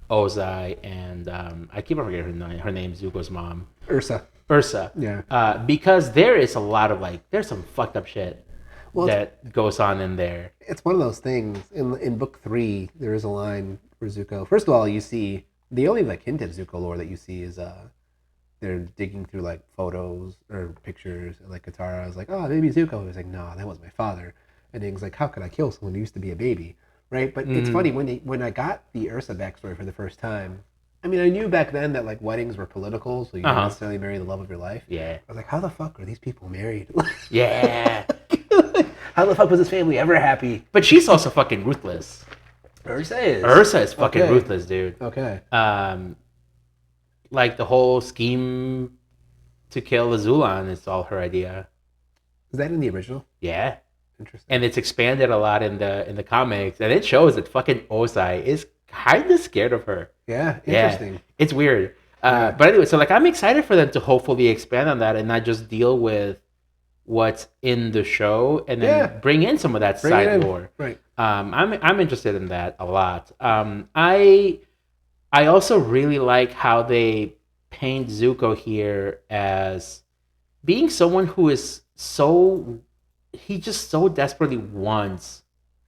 [SPEAKER 1] Ozai and I keep on forgetting her name. Her name's Zuko's mom. Ursa.
[SPEAKER 2] Yeah.
[SPEAKER 1] Because there is a lot of there's some fucked up shit that goes on in there.
[SPEAKER 2] It's one of those things. In book 3, there is a line for Zuko. First of all, you see the only hint at Zuko lore that you see is they're digging through photos or pictures, and Katara is like, oh, maybe Zuko. He was like, no, that was my father. And Aang's like, how could I kill someone who used to be a baby, right? But it's funny when I got the Ursa backstory for the first time. I mean, I knew back then that weddings were political, so you don't necessarily marry the love of your life.
[SPEAKER 1] Yeah.
[SPEAKER 2] I was like, how the fuck are these people married?
[SPEAKER 1] Yeah.
[SPEAKER 2] How the fuck was his family ever happy?
[SPEAKER 1] But she's also fucking ruthless.
[SPEAKER 2] Ursa is.
[SPEAKER 1] Ursa is fucking ruthless, dude.
[SPEAKER 2] Okay.
[SPEAKER 1] Like the whole scheme to kill Azulan is all her idea.
[SPEAKER 2] Is that in the original?
[SPEAKER 1] Yeah.
[SPEAKER 2] Interesting.
[SPEAKER 1] And it's expanded a lot in the comics, and it shows that fucking Ozai is kind of scared of her.
[SPEAKER 2] Yeah. Interesting.
[SPEAKER 1] Yeah, it's weird. But anyway, so I'm excited for them to hopefully expand on that and not just deal with what's in the show and then bring in some of that side lore.
[SPEAKER 2] Right.
[SPEAKER 1] I'm interested in that a lot. I also really like how they paint Zuko here as being someone who is so he just so desperately wants.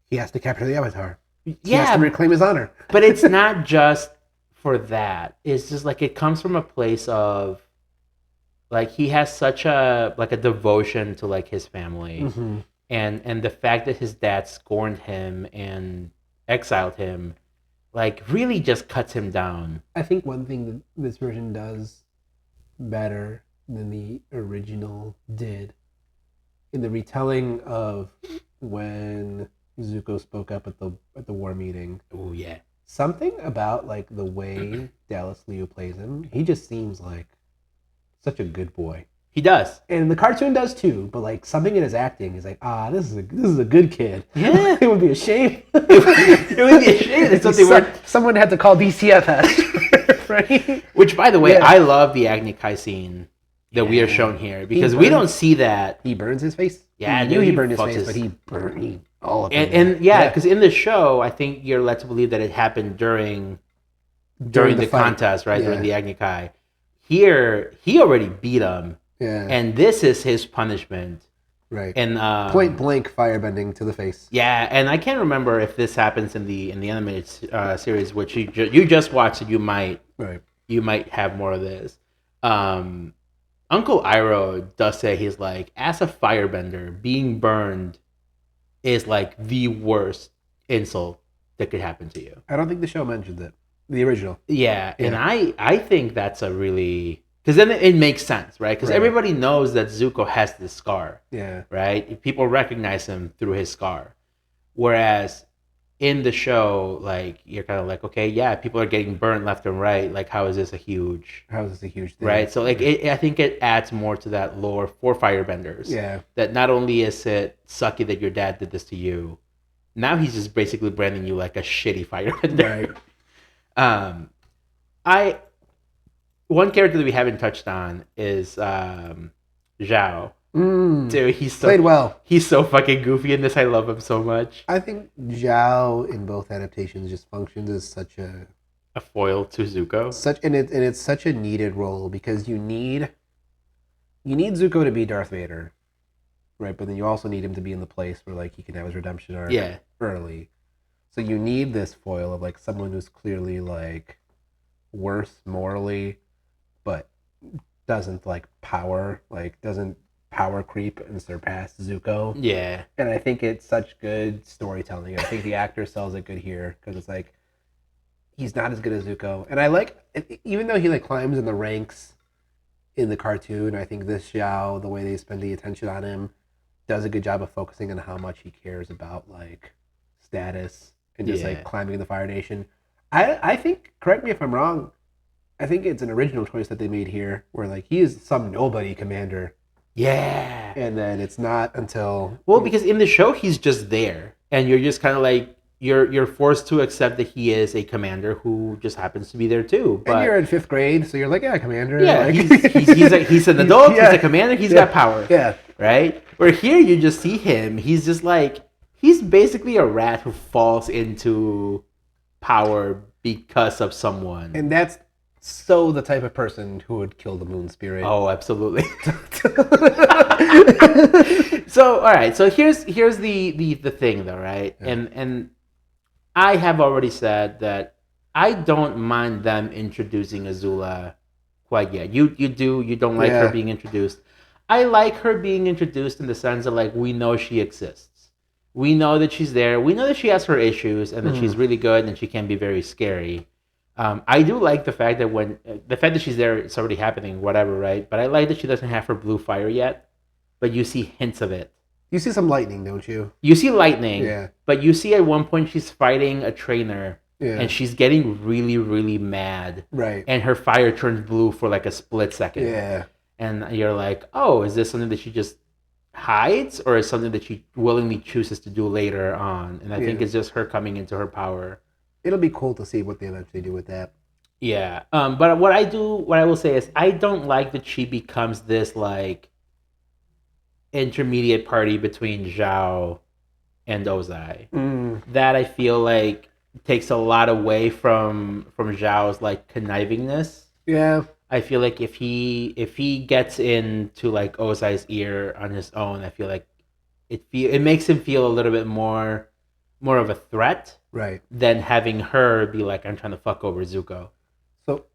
[SPEAKER 2] He has to capture the Avatar. He has
[SPEAKER 1] Yeah,
[SPEAKER 2] to reclaim his honor.
[SPEAKER 1] but it's not just for that. It's just like it comes from a place of like he has such a like a devotion to like his family,
[SPEAKER 2] Mm-hmm.
[SPEAKER 1] and the fact that his dad scorned him and exiled him like really just cuts him down.
[SPEAKER 2] I think one thing that this version does better than the original did in the retelling of when Zuko spoke up at the war meeting.
[SPEAKER 1] Oh yeah.
[SPEAKER 2] Something about like the way Dallas Liu plays him, he just seems like such a good boy.
[SPEAKER 1] He does.
[SPEAKER 2] And the cartoon does too, but like something in his acting is like, this is a good kid.
[SPEAKER 1] Yeah.
[SPEAKER 2] It would be a shame.
[SPEAKER 1] It would be a shame that something
[SPEAKER 2] someone had to call DCFS. Right?
[SPEAKER 1] Which, by the way,
[SPEAKER 2] Yeah.
[SPEAKER 1] I love the Agni Kai scene that we are shown here because we don't see that.
[SPEAKER 2] He burns his face.
[SPEAKER 1] Yeah,
[SPEAKER 2] I knew he burned his
[SPEAKER 1] fucks
[SPEAKER 2] face, but he burned all of it.
[SPEAKER 1] And yeah, because in the show, I think you're led to believe that it happened during the contest, right?
[SPEAKER 2] Yeah.
[SPEAKER 1] During the Agni Kai. Here, he already beat him.
[SPEAKER 2] Yeah.
[SPEAKER 1] And this is his punishment.
[SPEAKER 2] Right.
[SPEAKER 1] And
[SPEAKER 2] point blank firebending to the face.
[SPEAKER 1] Yeah, and I can't remember if this happens in the animated series, which you just watched, and you might have more of this. Uncle Iroh does say he's like, as a firebender, being burned is like the worst insult that could happen to you.
[SPEAKER 2] I don't think the show mentioned it. The original.
[SPEAKER 1] Yeah. And I think that's a really... Because then it makes sense, right? Because everybody knows that Zuko has this scar.
[SPEAKER 2] Yeah.
[SPEAKER 1] Right? People recognize him through his scar. Whereas in the show, like, you're kind of like, okay, yeah, people are getting burnt left and right. Like, how is this a huge thing? Right? So, like, I think it adds more to that lore for firebenders.
[SPEAKER 2] Yeah. That
[SPEAKER 1] not only is it sucky that your dad did this to you, now he's just basically branding you like a shitty firebender.
[SPEAKER 2] Right.
[SPEAKER 1] One character that we haven't touched on is Zhao. Dude, he's
[SPEAKER 2] played well.
[SPEAKER 1] He's so fucking goofy in this. I love him so much.
[SPEAKER 2] I think Zhao in both adaptations just functions as such a
[SPEAKER 1] foil to Zuko.
[SPEAKER 2] It's such a needed role because you need Zuko to be Darth Vader, right? But then you also need him to be in the place where like he can have his redemption arc early. So you need this foil of like someone who's clearly like worse morally, but doesn't power creep and surpass Zuko.
[SPEAKER 1] Yeah.
[SPEAKER 2] And I think it's such good storytelling. I think the actor sells it good here because it's like he's not as good as Zuko. And I like, even though he like climbs in the ranks in the cartoon, I think this Xiao, the way they spend the attention on him, does a good job of focusing on how much he cares about like status and just like climbing in the Fire Nation. I think, correct me if I'm wrong, I think it's an original choice that they made here where like he is some nobody commander.
[SPEAKER 1] Yeah.
[SPEAKER 2] And then it's not until...
[SPEAKER 1] Well, because in the show, he's just there. And you're just kind of like, you're forced to accept that he is a commander who just happens to be there too. But,
[SPEAKER 2] and you're in 5th grade, so you're like, yeah, commander.
[SPEAKER 1] Yeah,
[SPEAKER 2] like,
[SPEAKER 1] he's an adult, he's a commander, he's got power.
[SPEAKER 2] Yeah.
[SPEAKER 1] Right? Where here you just see him, he's just like, he's basically a rat who falls into power because of someone.
[SPEAKER 2] And that's so the type of person who would kill the moon spirit.
[SPEAKER 1] Oh, absolutely. So, all right. So here's the thing, though, right? Yeah. And I have already said that I don't mind them introducing Azula quite yet. You don't like her being introduced. I like her being introduced in the sense that like we know she exists. We know that she's there. We know that she has her issues and that she's really good and she can be very scary. I do like the fact that she's there, it's already happening, whatever, right? But I like that she doesn't have her blue fire yet, but you see hints of it.
[SPEAKER 2] You see some lightning, don't you?
[SPEAKER 1] You see lightning, but you see at one point she's fighting a trainer, and she's getting really, really mad.
[SPEAKER 2] Right.
[SPEAKER 1] And her fire turns blue for like a split second.
[SPEAKER 2] Yeah.
[SPEAKER 1] And you're like, oh, is this something that she just hides, or is something that she willingly chooses to do later on? And I think it's just her coming into her power.
[SPEAKER 2] It'll be cool to see what they eventually do with that.
[SPEAKER 1] Yeah. But what I will say is I don't like that she becomes this like intermediate party between Zhao and Ozai. that I feel like takes a lot away from Zhao's like connivingness.
[SPEAKER 2] Yeah.
[SPEAKER 1] I feel like if he gets into like Ozai's ear on his own, I feel like it makes him feel a little bit more of a threat,
[SPEAKER 2] right,
[SPEAKER 1] than having her be like, I'm trying to fuck over Zuko.
[SPEAKER 2] So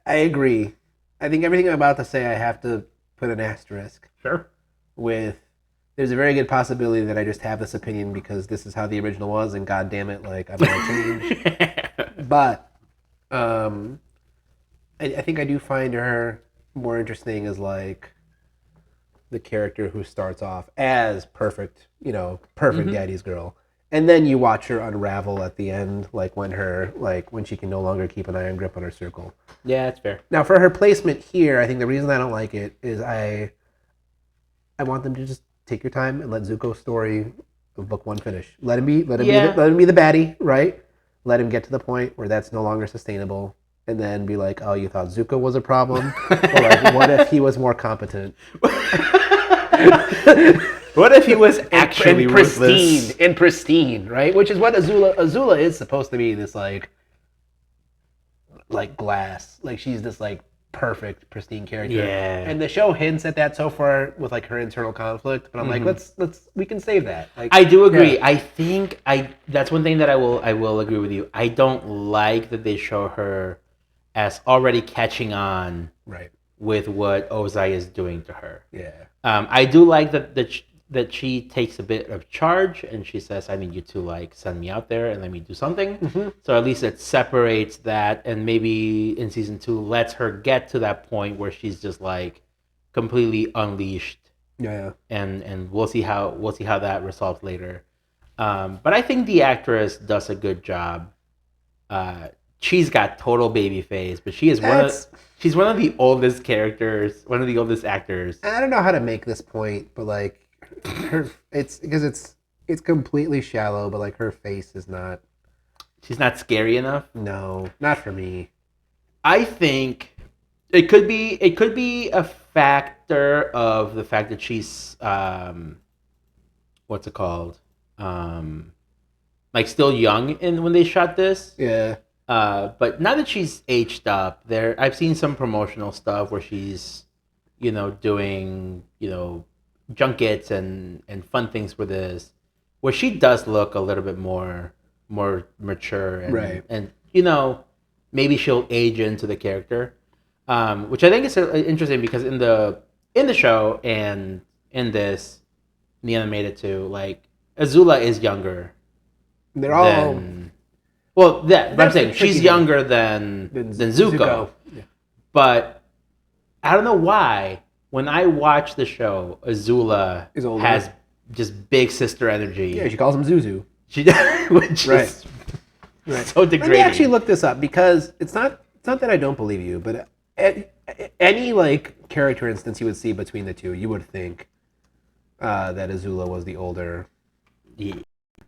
[SPEAKER 2] I agree. I think everything I'm about to say, I have to put an asterisk.
[SPEAKER 1] Sure.
[SPEAKER 2] With there's a very good possibility that I just have this opinion because this is how the original was, and god damn it, like I'm gonna change. But I think I do find her more interesting as like the character who starts off as perfect, daddy's girl. And then you watch her unravel at the end, like when she can no longer keep an iron grip on her circle.
[SPEAKER 1] Yeah, that's fair.
[SPEAKER 2] Now for her placement here, I think the reason I don't like it is I want them to just take your time and let Zuko's story of book one finish. Let him be the baddie, right? Let him get to the point where that's no longer sustainable. And then be like, oh, you thought Zuko was a problem? Or like, what if he was more competent?
[SPEAKER 1] What if he was actually
[SPEAKER 2] pristine, right? Which is what Azula is supposed to be. This like glass, like she's this like perfect, pristine character.
[SPEAKER 1] Yeah.
[SPEAKER 2] And the show hints at that so far with like her internal conflict. But I'm like, we can save that. Like,
[SPEAKER 1] I do agree. Yeah. I think that's one thing that I will agree with you. I don't like that they show her as already catching on,
[SPEAKER 2] right,
[SPEAKER 1] with what Ozai is doing to her.
[SPEAKER 2] Yeah.
[SPEAKER 1] I do like that she takes a bit of charge and she says, I need you to like send me out there and let me do something. Mm-hmm. So at least it separates that, and maybe in season 2 lets her get to that point where she's just like completely unleashed.
[SPEAKER 2] Yeah.
[SPEAKER 1] And we'll see how that resolves later. But I think the actress does a good job. She's got total baby face, but she's one of the oldest characters, one of the oldest actors.
[SPEAKER 2] I don't know how to make this point, but like it's completely shallow, but like her face is not.
[SPEAKER 1] She's not scary enough.
[SPEAKER 2] No, not for me.
[SPEAKER 1] I think it could be a factor of the fact that she's what's it called? Like still young when they shot this.
[SPEAKER 2] Yeah.
[SPEAKER 1] But now that she's aged up, I've seen some promotional stuff where she's, doing, junkets and fun things for this, where she does look a little bit more mature, and,
[SPEAKER 2] right.
[SPEAKER 1] And maybe she'll age into the character, which I think is interesting because in the show and in the animated too, like Azula is younger.
[SPEAKER 2] They're all.
[SPEAKER 1] Well, but I'm saying she's younger than Zuko. Yeah. But I don't know why. When I watch the show, Azula has just big sister energy.
[SPEAKER 2] Yeah, she calls him Zuzu.
[SPEAKER 1] Which is so degrading.
[SPEAKER 2] Let me actually look this up because it's not that I don't believe you, but any like character instance you would see between the two, you would think that Azula was the older.
[SPEAKER 1] Yeah,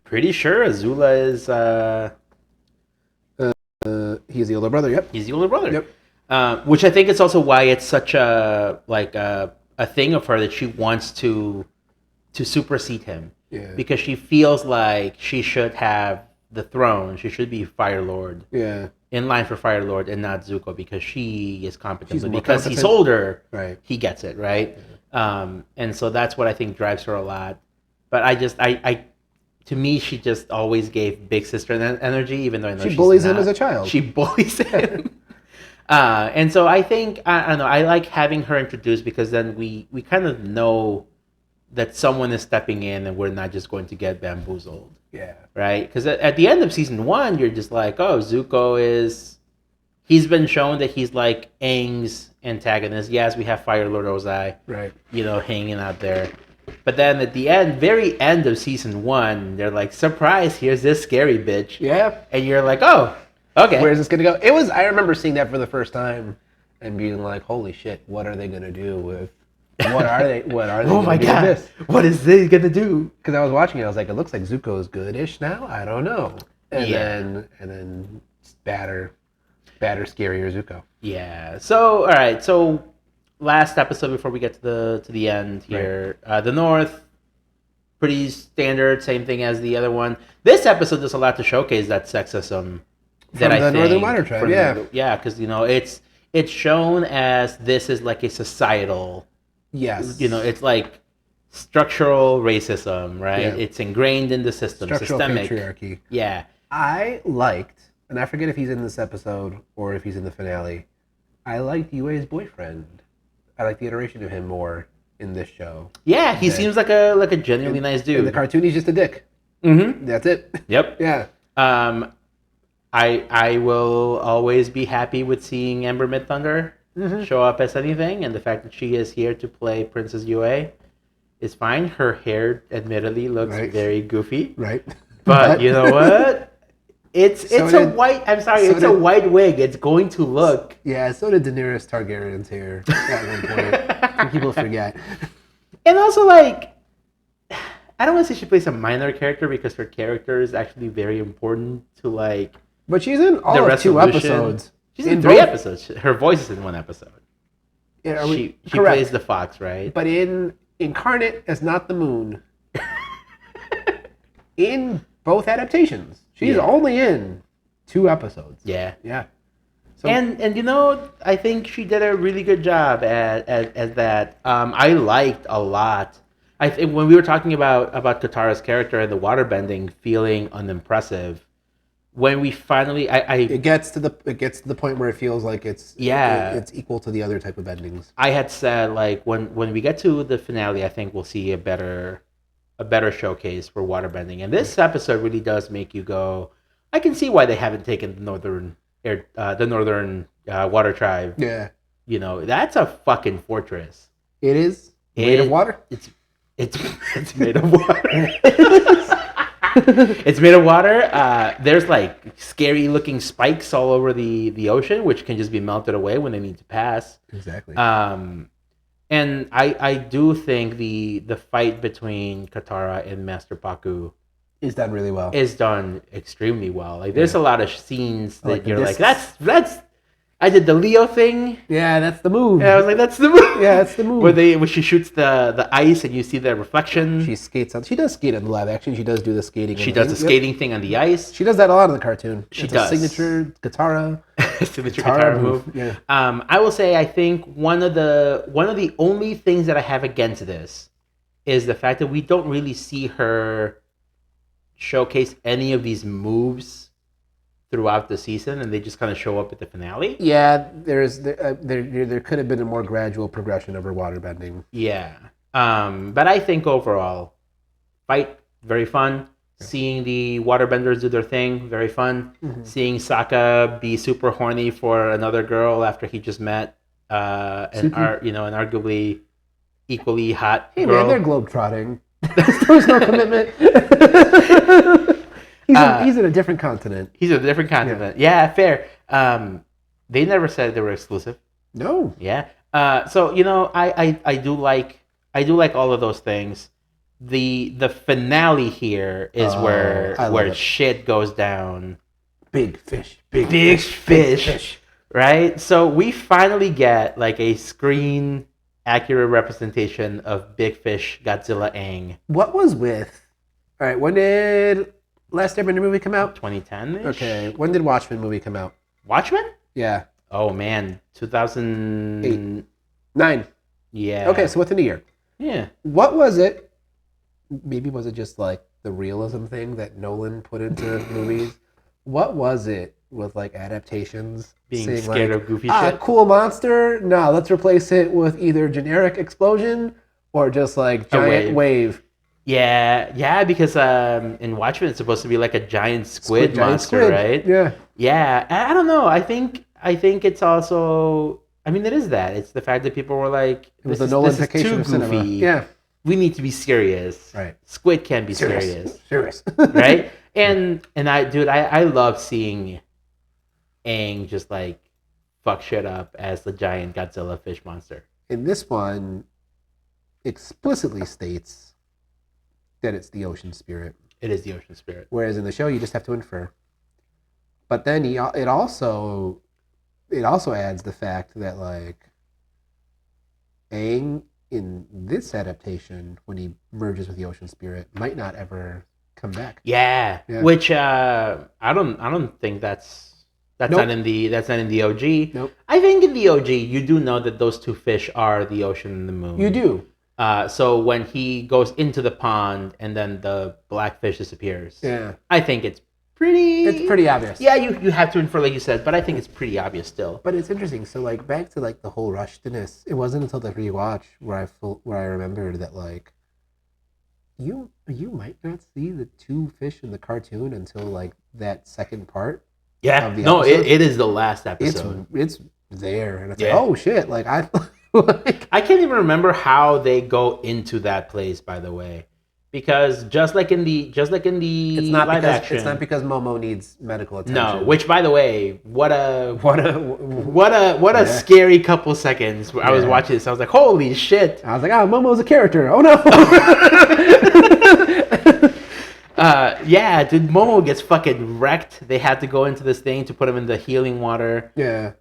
[SPEAKER 1] pretty sure Azula is.
[SPEAKER 2] He's the older brother. Yep.
[SPEAKER 1] He's the older brother.
[SPEAKER 2] Yep.
[SPEAKER 1] Which I think is also why it's such a thing of her that she wants to supersede him.
[SPEAKER 2] Yeah.
[SPEAKER 1] Because she feels like she should have the throne. She should be Fire Lord.
[SPEAKER 2] Yeah.
[SPEAKER 1] In line for Fire Lord and not Zuko because she is competent. But because he's older,
[SPEAKER 2] right.
[SPEAKER 1] He gets it, right? Yeah. And so that's what I think drives her a lot. But I to me, she just always gave big sister energy, even though I know
[SPEAKER 2] she bullies him as a child.
[SPEAKER 1] She bullies him. And so I think, I don't know, I like having her introduced because then we kind of know that someone is stepping in and we're not just going to get bamboozled.
[SPEAKER 2] Yeah.
[SPEAKER 1] Right? Because at the end of season 1, you're just like, oh, Zuko he's been shown that he's like Aang's antagonist. Yes, we have Fire Lord Ozai,
[SPEAKER 2] right?
[SPEAKER 1] Hanging out there. But then at the very end of season 1, they're like, surprise, here's this scary bitch.
[SPEAKER 2] Yeah.
[SPEAKER 1] And you're like, oh, okay.
[SPEAKER 2] Where's this going to go? I remember seeing that for the first time and being like, holy shit, what are they going to do with, what are they
[SPEAKER 1] oh my God, with this? What is they going to do?
[SPEAKER 2] Because I was watching it, I was like, it looks like Zuko's good-ish now? I don't know. And then badder, scarier Zuko.
[SPEAKER 1] Yeah. So, all right, last episode before we get to the end here. Right. The North pretty standard, same thing as the other one. This episode does a lot to showcase that sexism that
[SPEAKER 2] From the Northern Water Tribe,
[SPEAKER 1] yeah, because it's shown as this is like a societal,
[SPEAKER 2] yes,
[SPEAKER 1] it's like structural racism, right? Yeah. It's ingrained in the system,
[SPEAKER 2] structural
[SPEAKER 1] systemic
[SPEAKER 2] patriarchy.
[SPEAKER 1] Yeah,
[SPEAKER 2] I liked, and I forget if he's in this episode or if he's in the finale. I liked Yue's boyfriend. I like the iteration of him more in this show.
[SPEAKER 1] Yeah, he seems like a genuinely nice dude.
[SPEAKER 2] In the cartoon, he's just a dick.
[SPEAKER 1] Mm-hmm.
[SPEAKER 2] That's it.
[SPEAKER 1] Yep.
[SPEAKER 2] Yeah.
[SPEAKER 1] I will always be happy with seeing Amber Midthunder show up as anything, and the fact that she is here to play Princess Yue is fine. Her hair, admittedly, looks very goofy.
[SPEAKER 2] Right.
[SPEAKER 1] But you know what? It's a white wig. It's going to look.
[SPEAKER 2] Yeah, so did Daenerys Targaryen's hair at one point. And people forget.
[SPEAKER 1] And also, like, I don't want to say she plays a minor character because her character is actually very important to, like...
[SPEAKER 2] But she's in all of 2 episodes.
[SPEAKER 1] She's in 3 episodes. Her voice is in 1 episode. Yeah, she plays the fox, right?
[SPEAKER 2] But in Incarnate as not the moon. In both adaptations. She's only in 2 episodes.
[SPEAKER 1] Yeah.
[SPEAKER 2] Yeah.
[SPEAKER 1] So, and I think she did a really good job at that. I liked a lot. I think when we were talking about Katara's character and the waterbending feeling unimpressive, when we finally,
[SPEAKER 2] it gets to the point where it feels like it's equal to the other type of bendings.
[SPEAKER 1] I had said, like, when we get to the finale, I think we'll see a better showcase for waterbending, and this episode really does make you go, I can see why they haven't taken the northern water tribe.
[SPEAKER 2] Yeah,
[SPEAKER 1] that's a fucking fortress.
[SPEAKER 2] It is made of water.
[SPEAKER 1] It's made of water. It's made of water. There's like scary looking spikes all over the ocean, which can just be melted away when they need to pass.
[SPEAKER 2] Exactly.
[SPEAKER 1] And I do think the fight between Katara and Master Paku
[SPEAKER 2] is done really well.
[SPEAKER 1] Is done extremely well. Like there's a lot of scenes that you're like, that's I did the Leo thing.
[SPEAKER 2] Yeah, that's the move.
[SPEAKER 1] Yeah, I was like, that's the move.
[SPEAKER 2] Yeah, that's the move.
[SPEAKER 1] Where she shoots the ice and you see the reflection.
[SPEAKER 2] She skates on. She does skate on the live action. She does do the skating.
[SPEAKER 1] She does the skating thing on the ice.
[SPEAKER 2] She does that a lot in the cartoon.
[SPEAKER 1] She does.
[SPEAKER 2] A signature Katara.
[SPEAKER 1] Signature Katara move.
[SPEAKER 2] Yeah.
[SPEAKER 1] I will say I think one of the only things that I have against this is the fact that we don't really see her showcase any of these moves throughout the season, and they just kind of show up at the finale.
[SPEAKER 2] Yeah, there could have been a more gradual progression of her waterbending.
[SPEAKER 1] Yeah, but I think overall, fight very fun. Yeah. Seeing the waterbenders do their thing, very fun. Mm-hmm. Seeing Sokka be super horny for another girl after he just met an arguably equally hot girl.
[SPEAKER 2] Hey man, they're globetrotting. There's no commitment. He's in a different continent.
[SPEAKER 1] He's in a different continent. Yeah, fair. They never said they were exclusive.
[SPEAKER 2] No.
[SPEAKER 1] Yeah. So I do like all of those things. The finale here is where shit goes down.
[SPEAKER 2] Big fish.
[SPEAKER 1] Big fish. Right? So we finally get like a screen accurate representation of Big Fish Godzilla Aang.
[SPEAKER 2] What was with? All right, when did last Airbender movie come out?
[SPEAKER 1] 2010-ish?
[SPEAKER 2] Okay. When did Watchmen movie come out?
[SPEAKER 1] Watchmen?
[SPEAKER 2] Yeah.
[SPEAKER 1] Oh, man. 2008.
[SPEAKER 2] 9.
[SPEAKER 1] Yeah.
[SPEAKER 2] Okay, so within a year.
[SPEAKER 1] Yeah.
[SPEAKER 2] What was it? Maybe was it just like the realism thing that Nolan put into movies? What was it with like adaptations?
[SPEAKER 1] Being scared of goofy shit?
[SPEAKER 2] Cool monster? No, let's replace it with either generic explosion or just like giant wave.
[SPEAKER 1] Yeah, because in Watchmen it's supposed to be like a giant squid monster, right?
[SPEAKER 2] Yeah.
[SPEAKER 1] Yeah, I don't know. I think it's also. I mean, it is that. It's the fact that people were like,
[SPEAKER 2] "This is too goofy.
[SPEAKER 1] Yeah, we need to be serious.
[SPEAKER 2] Right?
[SPEAKER 1] Squid can't be serious.
[SPEAKER 2] Serious,
[SPEAKER 1] right? And I love seeing Aang just like fuck shit up as the giant Godzilla fish monster.
[SPEAKER 2] And this one explicitly states that it's the ocean spirit.
[SPEAKER 1] It is the ocean spirit.
[SPEAKER 2] Whereas in the show, you just have to infer. But then it also adds the fact that like Aang in this adaptation, when he merges with the ocean spirit, might not ever come back.
[SPEAKER 1] Yeah. Which I don't think that's nope. not in the OG.
[SPEAKER 2] Nope.
[SPEAKER 1] I think in the OG you do know that those two fish are the ocean and the moon.
[SPEAKER 2] You do.
[SPEAKER 1] So when he goes into the pond and then the black fish disappears, I think it's pretty obvious. Yeah, you have to infer like you said, but I think it's pretty obvious still.
[SPEAKER 2] But it's interesting. So like back to like the whole rushedness, it wasn't until the rewatch where I remembered that like you might not see the two fish in the cartoon until like that second part.
[SPEAKER 1] Yeah, no, it is the last episode.
[SPEAKER 2] It's there, and it's like, oh shit! Like I
[SPEAKER 1] can't even remember how they go into that place. By the way, because just like in the
[SPEAKER 2] it's not live action, it's not because Momo needs medical attention.
[SPEAKER 1] No, which by the way, what a scary couple seconds. I was watching this, I was like, holy shit!
[SPEAKER 2] I was like, oh, Momo's a character. Oh no.
[SPEAKER 1] Yeah, dude, Momo gets fucking wrecked. They had to go into this thing to put him in the healing water.
[SPEAKER 2] Yeah.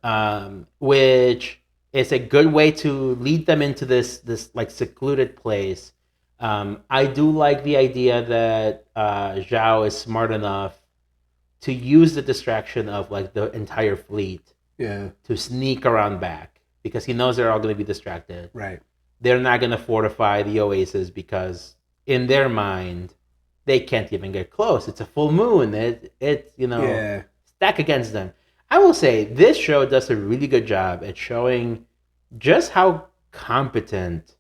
[SPEAKER 1] Which is a good way to lead them into this like secluded place. I do like the idea that Zhao is smart enough to use the distraction of like the entire fleet.
[SPEAKER 2] Yeah.
[SPEAKER 1] To sneak around back because he knows they're all going to be distracted.
[SPEAKER 2] Right.
[SPEAKER 1] They're not going to fortify the oasis because in their mind they can't even get close. It's a full moon. It's stack against them. I will say this show does a really good job at showing just how competent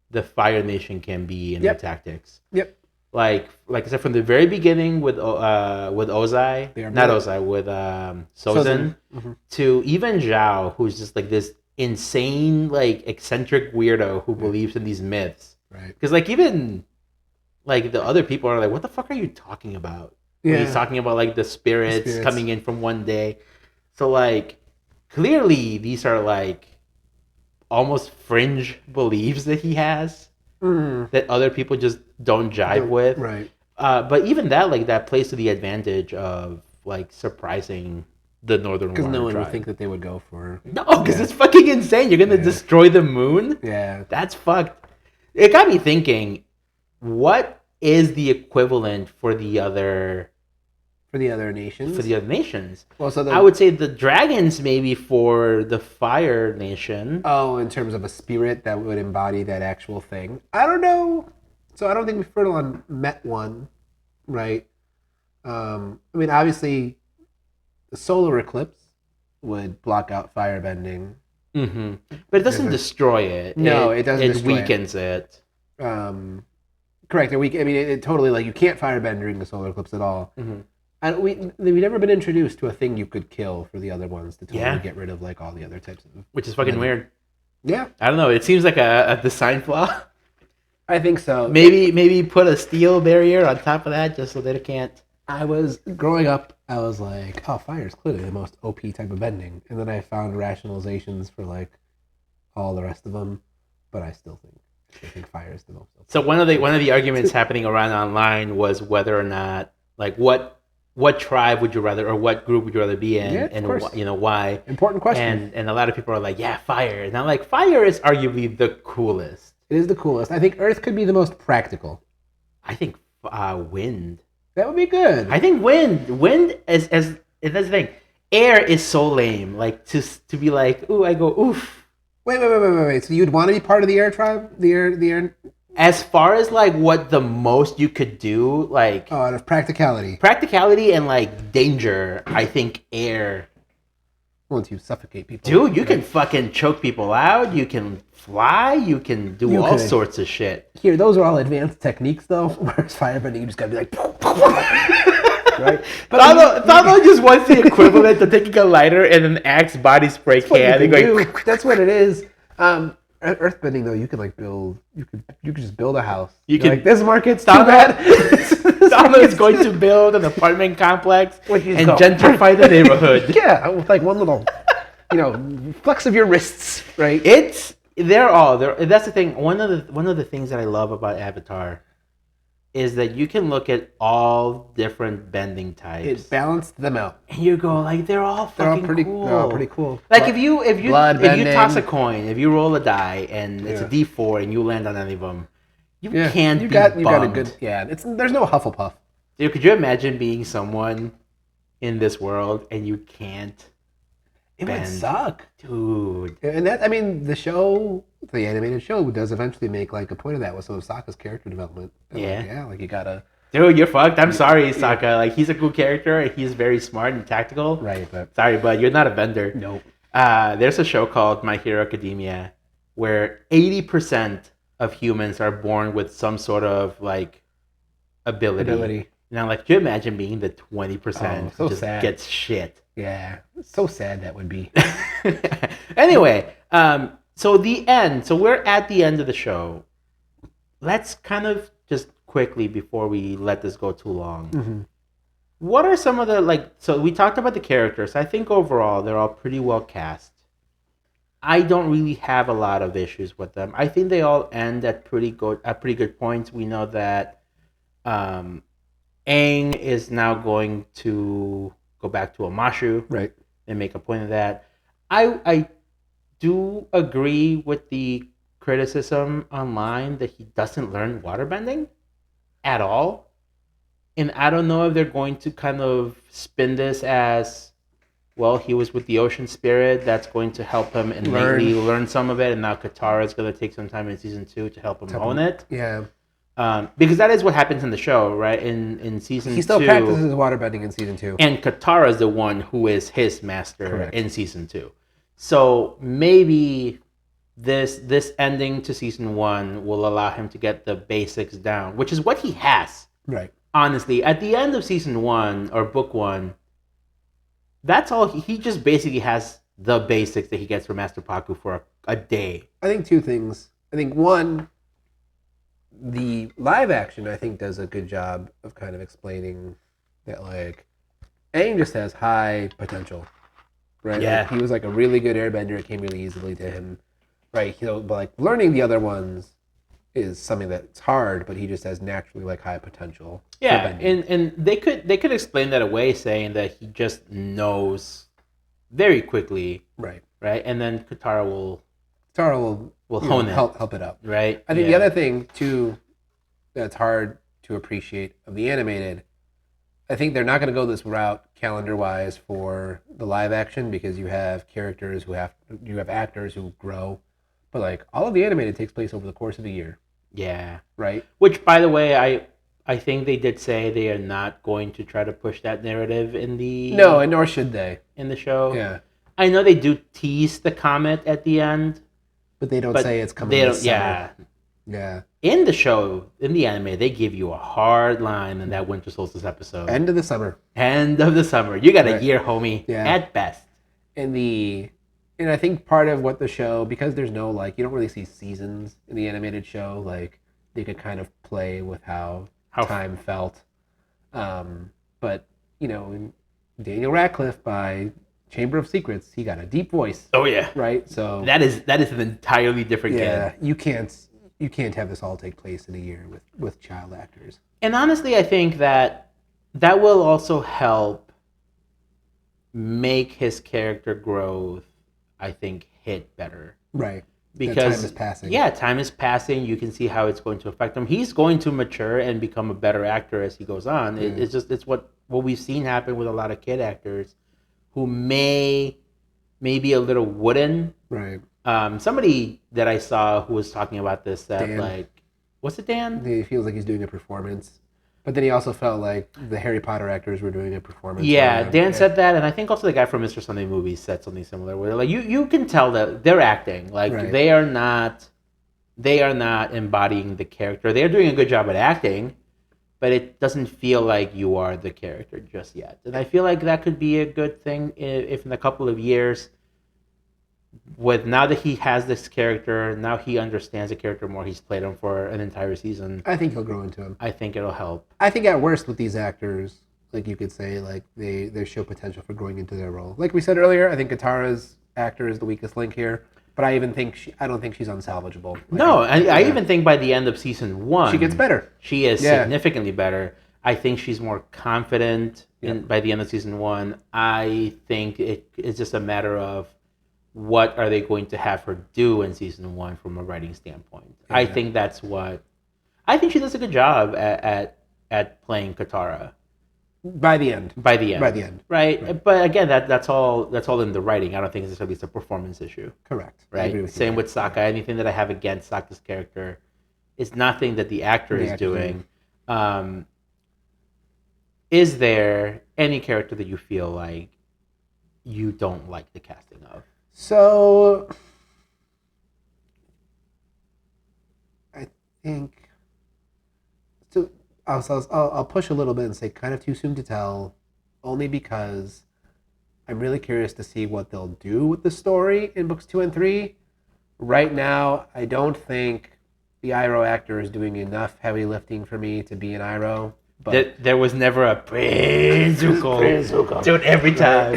[SPEAKER 1] the Fire Nation can be in their tactics.
[SPEAKER 2] Yep.
[SPEAKER 1] Like I said from the very beginning with Ozai, not Ozai, with Sozin, to even Zhao, who's just like this insane, like eccentric weirdo who believes in these myths.
[SPEAKER 2] Right.
[SPEAKER 1] Because like even like the other people are like, what the fuck are you talking about? Yeah. He's talking about like the spirits coming in from one day. So like clearly these are like almost fringe beliefs that he has that other people just don't jive with.
[SPEAKER 2] Right.
[SPEAKER 1] But even that, like that plays to the advantage of like surprising the Northern Water
[SPEAKER 2] Tribe. Because no one
[SPEAKER 1] Tribe.
[SPEAKER 2] would think that they would go for...
[SPEAKER 1] No, because it's fucking insane. You're going to destroy the moon?
[SPEAKER 2] Yeah.
[SPEAKER 1] That's fucked. It got me thinking, what is the equivalent for the other
[SPEAKER 2] nations?
[SPEAKER 1] For the other nations.
[SPEAKER 2] Well, so
[SPEAKER 1] I would say the dragons maybe for the Fire Nation.
[SPEAKER 2] Oh, in terms of a spirit that would embody that actual thing. I don't know. So I don't think Fertilon met one, right? I mean, obviously, the solar eclipse would block out firebending.
[SPEAKER 1] Mm-hmm. But it doesn't destroy it.
[SPEAKER 2] No, it doesn't.
[SPEAKER 1] It weakens it.
[SPEAKER 2] Correct. It totally, like, you can't firebend during the solar eclipse at all.
[SPEAKER 1] Mm-hmm.
[SPEAKER 2] And we've never been introduced to a thing you could kill for the other ones to totally get rid of like all the other types of...
[SPEAKER 1] Which is fucking weird.
[SPEAKER 2] Yeah.
[SPEAKER 1] I don't know. It seems like a design flaw.
[SPEAKER 2] I think so.
[SPEAKER 1] Maybe put a steel barrier on top of that just so they can't...
[SPEAKER 2] Growing up, I was like, oh, fire is clearly the most OP type of bending. And then I found rationalizations for like all the rest of them. But I still think fire is the most OP.
[SPEAKER 1] So one of the arguments happening around online was whether or not, like, what tribe would you rather, or what group would you rather be in, and why?
[SPEAKER 2] Important question.
[SPEAKER 1] And a lot of people are like, yeah, fire. And I'm like, fire is arguably the coolest.
[SPEAKER 2] It is the coolest. I think Earth could be the most practical.
[SPEAKER 1] I think wind.
[SPEAKER 2] That would be good.
[SPEAKER 1] I think wind is that's the thing. Air is so lame. Like to be like, ooh, I go oof.
[SPEAKER 2] Wait. So you'd want to be part of the air tribe? The air.
[SPEAKER 1] As far as like what the most you could do, like
[SPEAKER 2] out of practicality
[SPEAKER 1] and like danger, I think air.
[SPEAKER 2] Once you suffocate people,
[SPEAKER 1] dude, you can fucking choke people out. You can fly. You can do all sorts of shit.
[SPEAKER 2] Here, those are all advanced techniques, though. Whereas firebending, you just gotta be like, right?
[SPEAKER 1] But Thalo just wants the equivalent of taking a lighter and an Axe body spray can and going.
[SPEAKER 2] That's what it is. Earthbending, though, you can like build. You could just build a house.
[SPEAKER 1] You can
[SPEAKER 2] like, this market's too bad.
[SPEAKER 1] Thalo is going to build an apartment complex and gentrify the neighborhood.
[SPEAKER 2] Yeah, with like one little, flex of your wrists, right?
[SPEAKER 1] They're all there. That's the thing. One of the things that I love about Avatar is that you can look at all different bending types.
[SPEAKER 2] It balanced them out,
[SPEAKER 1] and you go like they're all fucking cool.
[SPEAKER 2] They're all pretty cool.
[SPEAKER 1] Like if you toss a coin, if you roll a die and it's a D4 and you land on any of them, you can't be bummed. You got a good
[SPEAKER 2] there's no Hufflepuff.
[SPEAKER 1] Dude, could you imagine being someone in this world and you can't?
[SPEAKER 2] It would suck,
[SPEAKER 1] dude.
[SPEAKER 2] And that, I mean, the animated show does eventually make like a point of that with some of Sokka's character development. Like you gotta.
[SPEAKER 1] Dude, you're fucked. I'm sorry, Sokka. Like he's a cool character and he's very smart and tactical.
[SPEAKER 2] Right, but
[SPEAKER 1] sorry, but you're not a bender.
[SPEAKER 2] Nope.
[SPEAKER 1] There's a show called My Hero Academia where 80% of humans are born with some sort of like ability. Now, like, could you imagine being the 20% who just gets shit?
[SPEAKER 2] Yeah, so sad that would be.
[SPEAKER 1] Anyway, so the end. So we're at the end of the show. Let's kind of just quickly, before we let this go too long, what are some of the, so we talked about the characters. I think overall they're all pretty well cast. I don't really have a lot of issues with them. I think they all end at pretty good points. We know that Aang is now going to go back to Amashu,
[SPEAKER 2] right,
[SPEAKER 1] and make a point of that. I do agree with the criticism online that he doesn't learn waterbending at all, and I don't know if they're going to kind of spin this as, well, he was with the ocean spirit, that's going to help him innately learn some of it, and now Katara is going to take some time in season 2 to help him hone it.
[SPEAKER 2] Yeah.
[SPEAKER 1] Because that is what happens in the show, right? In season 2.
[SPEAKER 2] He still practices waterbending in season 2.
[SPEAKER 1] And Katara is the one who is his master in season 2. So maybe this ending to season 1 will allow him to get the basics down, which is what he has.
[SPEAKER 2] Right.
[SPEAKER 1] Honestly, at the end of season 1 or book 1, that's all. He just basically has the basics that he gets from Master Paku for a day.
[SPEAKER 2] I think two things. I think one, the live action, I think, does a good job of kind of explaining that, like, Aang just has high potential, right?
[SPEAKER 1] Yeah.
[SPEAKER 2] Like, he was, like, a really good airbender. It came really easily to him, right? But, like, learning the other ones is something that's hard, but he just has naturally, like, high potential.
[SPEAKER 1] Yeah, and they could explain that away, saying that he just knows very quickly, right? And then Katara will hone it,
[SPEAKER 2] help it up,
[SPEAKER 1] right?
[SPEAKER 2] I think the other thing too that's hard to appreciate of the animated, I think they're not going to go this route calendar-wise for the live action, because you have characters you have actors who grow, but like all of the animated takes place over the course of a year.
[SPEAKER 1] Yeah.
[SPEAKER 2] Right.
[SPEAKER 1] Which, by the way, I think they did say they are not going to try to push that narrative in the...
[SPEAKER 2] No, and nor should they.
[SPEAKER 1] In the show.
[SPEAKER 2] Yeah.
[SPEAKER 1] I know they do tease the comet at the end.
[SPEAKER 2] But they don't say it's coming this summer.
[SPEAKER 1] Yeah.
[SPEAKER 2] Yeah.
[SPEAKER 1] In the show, in the anime, they give you a hard line in that Winter Solstice episode.
[SPEAKER 2] End of the summer.
[SPEAKER 1] End of the summer. You got a year, homie.
[SPEAKER 2] Yeah.
[SPEAKER 1] At best.
[SPEAKER 2] And I think part of what the show, because there's no, like, you don't really see seasons in the animated show, like, they could kind of play with how time felt. But, you know, Daniel Radcliffe, by Chamber of Secrets, he got a deep voice.
[SPEAKER 1] Oh, yeah.
[SPEAKER 2] Right? So
[SPEAKER 1] that is an entirely different kid.
[SPEAKER 2] Yeah, you can't have this all take place in a year with child actors.
[SPEAKER 1] And honestly, I think that will also help make his character growth, I think, hit better.
[SPEAKER 2] Right.
[SPEAKER 1] Because
[SPEAKER 2] time is passing.
[SPEAKER 1] Yeah, time is passing. You can see how it's going to affect him. He's going to mature and become a better actor as he goes on. Yeah. It's what we've seen happen with a lot of kid actors who may be a little wooden.
[SPEAKER 2] Right.
[SPEAKER 1] Somebody that I saw who was talking about this said,
[SPEAKER 2] Dan.
[SPEAKER 1] like, was it Dan?
[SPEAKER 2] He feels like he's doing a performance. But then he also felt like the Harry Potter actors were doing a performance.
[SPEAKER 1] Yeah, Dan said that, and I think also the guy from Mr. Sunday Movies said something similar, where like you can tell that they're acting, like they are not embodying the character. They are doing a good job at acting, but it doesn't feel like you are the character just yet. And I feel like that could be a good thing if in a couple of years, with now that he has this character, now he understands the character more. He's played him for an entire season.
[SPEAKER 2] I think he'll grow into him.
[SPEAKER 1] I think it'll help.
[SPEAKER 2] I think at worst with these actors, like you could say, like they show potential for growing into their role. Like we said earlier, I think Katara's actor is the weakest link here. But I don't think she's unsalvageable. Like,
[SPEAKER 1] no, I even think by the end of season 1,
[SPEAKER 2] she gets better.
[SPEAKER 1] She is significantly better. I think she's more confident by the end of season 1. I think it's just a matter of what are they going to have her do in season 1 from a writing standpoint. Yeah. I think that's what. I think she does a good job at playing Katara.
[SPEAKER 2] By the end.
[SPEAKER 1] Right? But again, that's all in the writing. I don't think necessarily it's a performance issue.
[SPEAKER 2] Correct.
[SPEAKER 1] Right? Same with Sokka. Anything that I have against Sokka's character is nothing that the actor is doing. Is there any character that you feel like you don't like the casting of?
[SPEAKER 2] So, I think... So, I'll push a little bit and say kind of too soon to tell, only because I'm really curious to see what they'll do with the story in books 2 and 3. Right now, I don't think the Iroh actor is doing enough heavy lifting for me to be an Iroh. But
[SPEAKER 1] there was never a Prince Zuko. Dude, every time.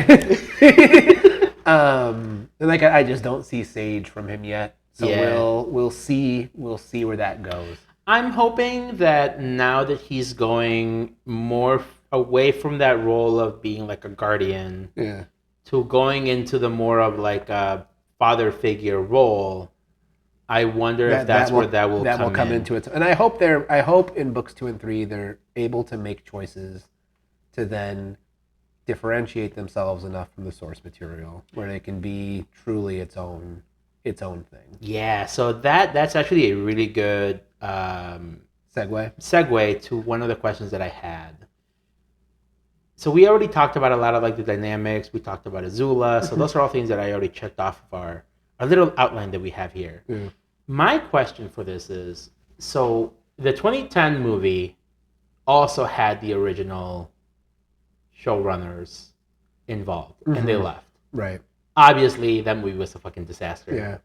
[SPEAKER 2] Like I just don't see Sage from him yet. So we'll see where that goes.
[SPEAKER 1] I'm hoping that now that he's going more away from that role of being like a guardian, to going into the more of like a father figure role, I wonder if that's where that will come
[SPEAKER 2] into it. And I hope in books 2 and 3 they're able to make choices to then differentiate themselves enough from the source material where they can be truly its own thing.
[SPEAKER 1] Yeah, so that's actually a really good segue to one of the questions that I had. So we already talked about a lot of like the dynamics. We talked about Azula. So those are all things that I already checked off of our little outline that we have here. Yeah. My question for this is, so the 2010 movie also had the original showrunners involved, and they left.
[SPEAKER 2] Right.
[SPEAKER 1] Obviously, that movie was a fucking disaster.
[SPEAKER 2] Yeah.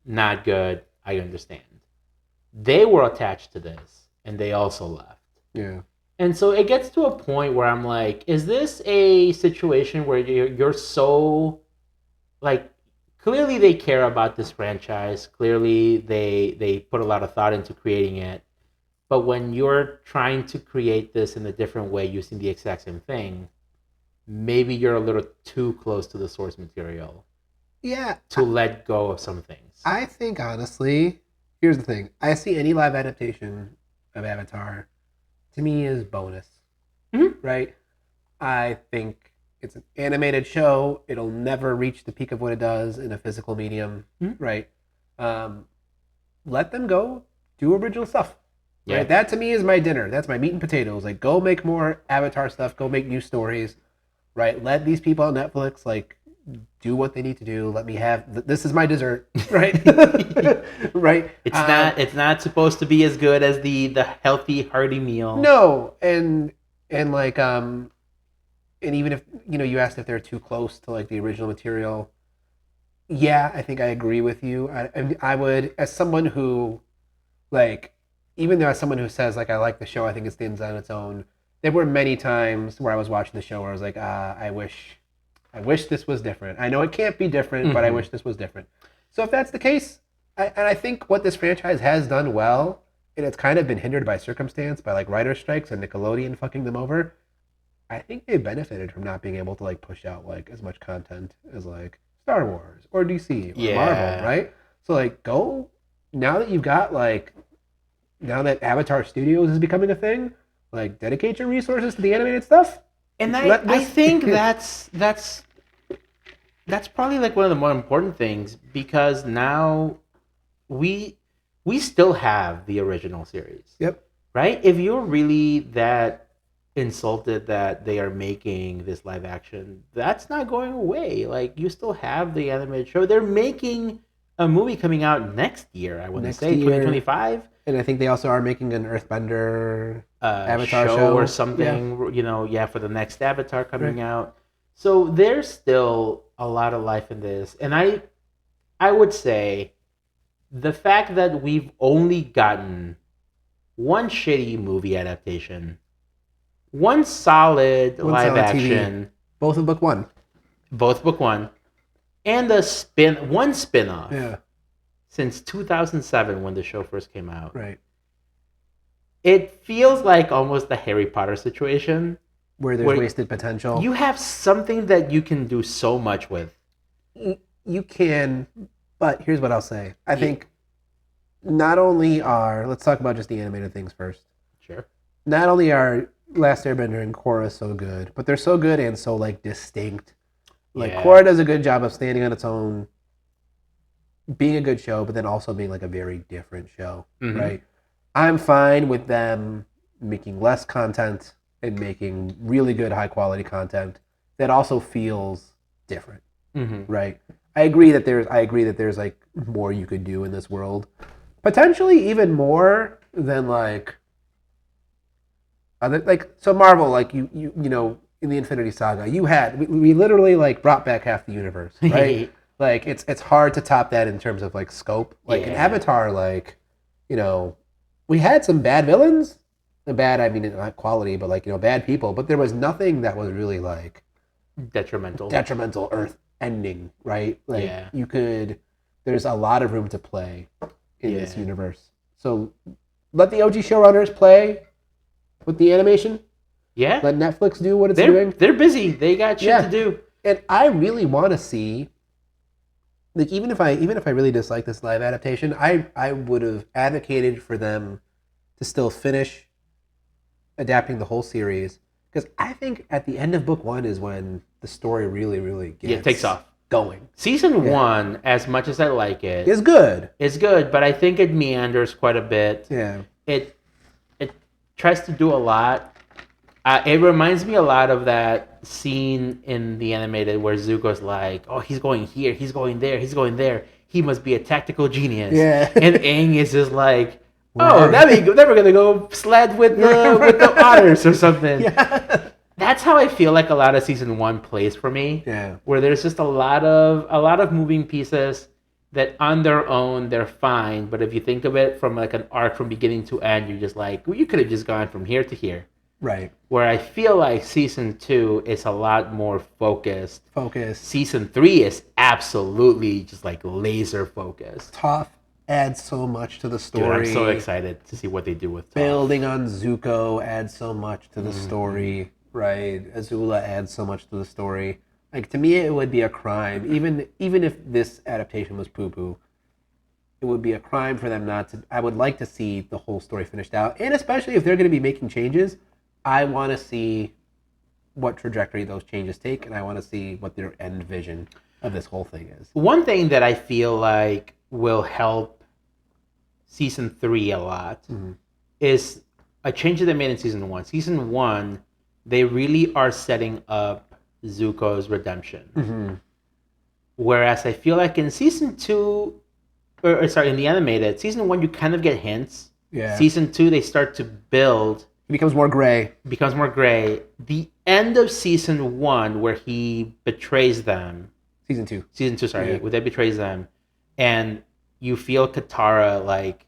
[SPEAKER 1] Not good. I understand. They were attached to this, and they also left.
[SPEAKER 2] Yeah.
[SPEAKER 1] And so it gets to a point where I'm like, is this a situation where you're so, like, clearly they care about this franchise. Clearly they put a lot of thought into creating it. But when you're trying to create this in a different way using the exact same thing, maybe you're a little too close to the source material.
[SPEAKER 2] Yeah.
[SPEAKER 1] To let go of some things.
[SPEAKER 2] I think, honestly, here's the thing. I see any live adaptation of Avatar, to me, is bonus.
[SPEAKER 1] Mm-hmm.
[SPEAKER 2] Right? I think it's an animated show. It'll never reach the peak of what it does in a physical medium.
[SPEAKER 1] Mm-hmm.
[SPEAKER 2] Right? Let them go do original stuff.
[SPEAKER 1] Yeah.
[SPEAKER 2] Right? That, to me, is my dinner. That's my meat and potatoes. Like, go make more Avatar stuff. Go make new stories. Right? Let these people on Netflix, like, do what they need to do. Let me have this is my dessert, right? Right.
[SPEAKER 1] It's not supposed to be as good as the healthy hearty meal.
[SPEAKER 2] No, and like and even if you asked if they're too close to like the original material, yeah, I think I agree with you. I would, as someone who, like, even though as someone who says like I like the show, I think it stands on its own. There were many times where I was watching the show where I was like, I wish this was different. I know it can't be different, but I wish this was different. So if that's the case, I think what this franchise has done well, and it's kind of been hindered by circumstance, by like writer strikes and Nickelodeon fucking them over, I think they benefited from not being able to like push out like as much content as like Star Wars or DC or Marvel, right? So like go, now that you've got like, now that Avatar Studios is becoming a thing, like dedicate your resources to the animated stuff.
[SPEAKER 1] And I think that's probably like one of the more important things, because now we still have the original series.
[SPEAKER 2] Yep.
[SPEAKER 1] Right? If you're really that insulted that they are making this live action, that's not going away. Like, you still have the animated show. They're making a movie coming out next year, I wouldn't say 2025.
[SPEAKER 2] And I think they also are making an Earthbender Avatar show
[SPEAKER 1] or something, for the next Avatar coming out. So there's still a lot of life in this. And I would say the fact that we've only gotten one shitty movie adaptation, one solid live action.
[SPEAKER 2] TV. Both of book one.
[SPEAKER 1] and one spin-off. Yeah. Since 2007 when the show first came out.
[SPEAKER 2] Right.
[SPEAKER 1] It feels like almost the Harry Potter situation.
[SPEAKER 2] Where there's wasted potential.
[SPEAKER 1] You have something that you can do so much with.
[SPEAKER 2] You can, but here's what I'll say. I think not only let's talk about just the animated things first.
[SPEAKER 1] Sure.
[SPEAKER 2] Not only are Last Airbender and Korra so good, but they're so good and so like distinct. Like Korra does a good job of standing on its own, being a good show, but then also being like a very different show, right? I'm fine with them making less content and making really good high quality content that also feels different, right? I agree that there's like more you could do in this world, potentially even more than like so Marvel, like you know, in the Infinity Saga, we literally like brought back half the universe, right? Like it's hard to top that in terms of like scope. Like in Avatar, like, you know, we had some bad villains. Bad, I mean, not quality, but like, you know, bad people. But there was nothing that was really like detrimental, earth ending, right? Like there's a lot of room to play in this universe. So let the OG showrunners play with the animation.
[SPEAKER 1] Yeah.
[SPEAKER 2] Let Netflix do what it's doing.
[SPEAKER 1] They're busy. They got shit to do.
[SPEAKER 2] And I really want to see, like, even if I really dislike this live adaptation, I would have advocated for them to still finish adapting the whole series, because I think at the end of book 1 is when the story really gets
[SPEAKER 1] takes off
[SPEAKER 2] going.
[SPEAKER 1] Season 1, as much as I like it,
[SPEAKER 2] is good.
[SPEAKER 1] It's good, but I think it meanders quite a bit.
[SPEAKER 2] Yeah.
[SPEAKER 1] It tries to do a lot. It reminds me a lot of that scene in the animated where Zuko's like, oh, he's going here, he's going there, he's going there. He must be a tactical genius.
[SPEAKER 2] Yeah.
[SPEAKER 1] And Aang is just like, oh, then we're gonna go sled with the otters or something. Yeah. That's how I feel like a lot of season 1 plays for me.
[SPEAKER 2] Yeah.
[SPEAKER 1] Where there's just a lot of moving pieces that on their own they're fine, but if you think of it from like an arc from beginning to end, you're just like, well, you could have just gone from here to here.
[SPEAKER 2] Right.
[SPEAKER 1] Where I feel like season 2 is a lot more focused. Season 3 is absolutely just like laser focused.
[SPEAKER 2] Toph adds so much to the story.
[SPEAKER 1] Dude, I'm so excited to see what they do with Toph.
[SPEAKER 2] Building on Zuko adds so much to the story, right? Azula adds so much to the story. Like, to me, it would be a crime, even if this adaptation was poo-poo, it would be a crime for them not to. I would like to see the whole story finished out, and especially if they're going to be making changes, I want to see what trajectory those changes take, and I want to see what their end vision of this whole thing is.
[SPEAKER 1] One thing that I feel like will help season 3 a lot is a change that they made in season 1. Season 1, they really are setting up Zuko's redemption. Whereas I feel like in season 2, in the animated, season 1, you kind of get hints.
[SPEAKER 2] Yeah.
[SPEAKER 1] Season 2, they start to build.
[SPEAKER 2] It becomes more gray.
[SPEAKER 1] The end of season 1, where he betrays them.
[SPEAKER 2] Season 2,
[SPEAKER 1] where they betrays them, and you feel Katara like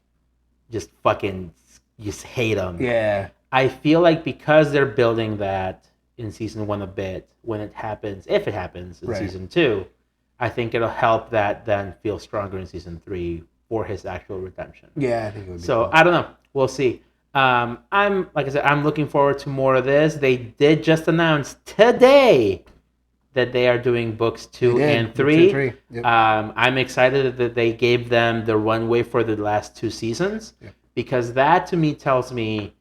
[SPEAKER 1] just fucking just hate him.
[SPEAKER 2] Yeah.
[SPEAKER 1] I feel like because they're building that in season 1 a bit, when it happens, if it happens in season 2, I think it'll help that then feel stronger in season 3 for his actual redemption.
[SPEAKER 2] Yeah, I think it would be
[SPEAKER 1] so. Cool. I don't know. We'll see. I'm looking forward to more of this. They did just announce today that they are doing books 2 and 3.
[SPEAKER 2] Yep.
[SPEAKER 1] I'm excited that they gave them the runway for the last 2 seasons, because that to me tells me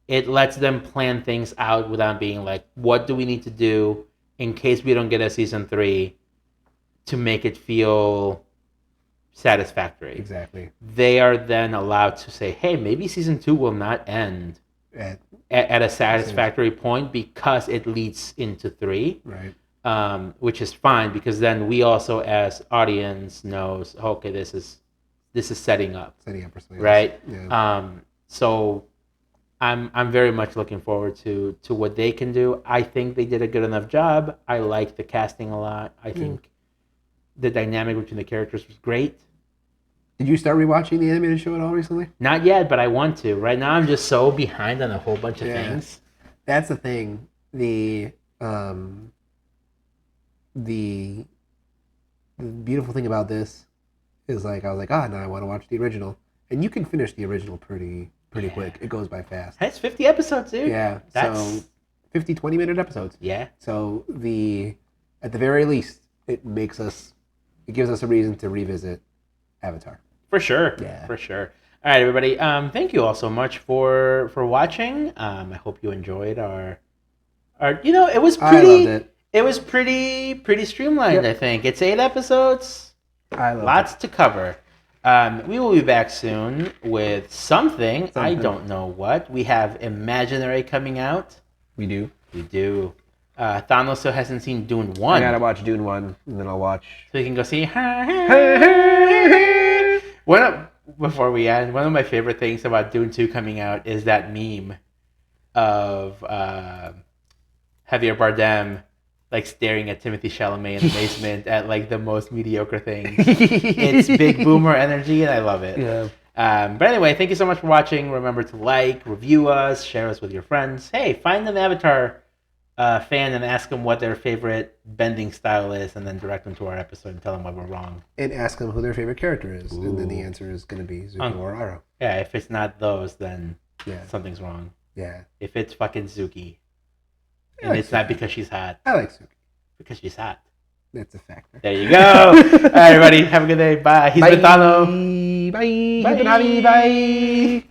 [SPEAKER 1] it lets them plan things out without being like, what do we need to do in case we don't get a season 3 to make it feel satisfactory.
[SPEAKER 2] Exactly.
[SPEAKER 1] They are then allowed to say, hey, maybe season 2 will not end at a satisfactory point because it leads into 3.
[SPEAKER 2] Right.
[SPEAKER 1] Which is fine, because then we also as audience knows, okay, this is setting up
[SPEAKER 2] for something
[SPEAKER 1] right
[SPEAKER 2] else. Yeah.
[SPEAKER 1] So I'm very much looking forward to what they can do. I think they did a good enough job. I like the casting a lot. I think the dynamic between the characters was great.
[SPEAKER 2] Did you start rewatching the animated show at all recently?
[SPEAKER 1] Not yet, but I want to. Right now I'm just so behind on a whole bunch of things.
[SPEAKER 2] That's the thing. The the beautiful thing about this is like I was like, now I want to watch the original, and you can finish the original pretty quick. It goes by fast.
[SPEAKER 1] It's 50 episodes, dude.
[SPEAKER 2] Yeah, so 50 20-minute episodes.
[SPEAKER 1] Yeah.
[SPEAKER 2] So at the very least, it gives us a reason to revisit Avatar.
[SPEAKER 1] For sure.
[SPEAKER 2] Yeah.
[SPEAKER 1] For sure. All right, everybody. Thank you all so much for watching. I hope you enjoyed our. It was pretty.
[SPEAKER 2] I loved it.
[SPEAKER 1] It was pretty streamlined. Yep. I think it's 8 episodes. Lots to cover. We will be back soon with something. I don't know what. We have Imaginary coming out. We do. Thanos still hasn't seen Dune 1.
[SPEAKER 2] I gotta watch Dune 1, and then I'll watch.
[SPEAKER 1] So you can go see. Before we end, one of my favorite things about Dune 2 coming out is that meme of Javier Bardem like staring at Timothée Chalamet in the basement at like the most mediocre thing. It's big boomer energy, and I love it.
[SPEAKER 2] Yeah.
[SPEAKER 1] But anyway, thank you so much for watching. Remember to like, review us, share us with your friends. Hey, find an Avatar fan and ask them what their favorite bending style is, and then direct them to our episode and tell them why we're wrong.
[SPEAKER 2] And ask them who their favorite character is, and then the answer is going to be Zuko or Aro.
[SPEAKER 1] Yeah, if it's not those, then something's wrong.
[SPEAKER 2] Yeah.
[SPEAKER 1] If it's fucking Zuki, and it's not because she's hot.
[SPEAKER 2] I like Zuki.
[SPEAKER 1] Because she's hot.
[SPEAKER 2] That's a factor.
[SPEAKER 1] There you go. All right, everybody. Have a good day. Bye. He's been Tano.
[SPEAKER 2] Bye. Bye. Bye.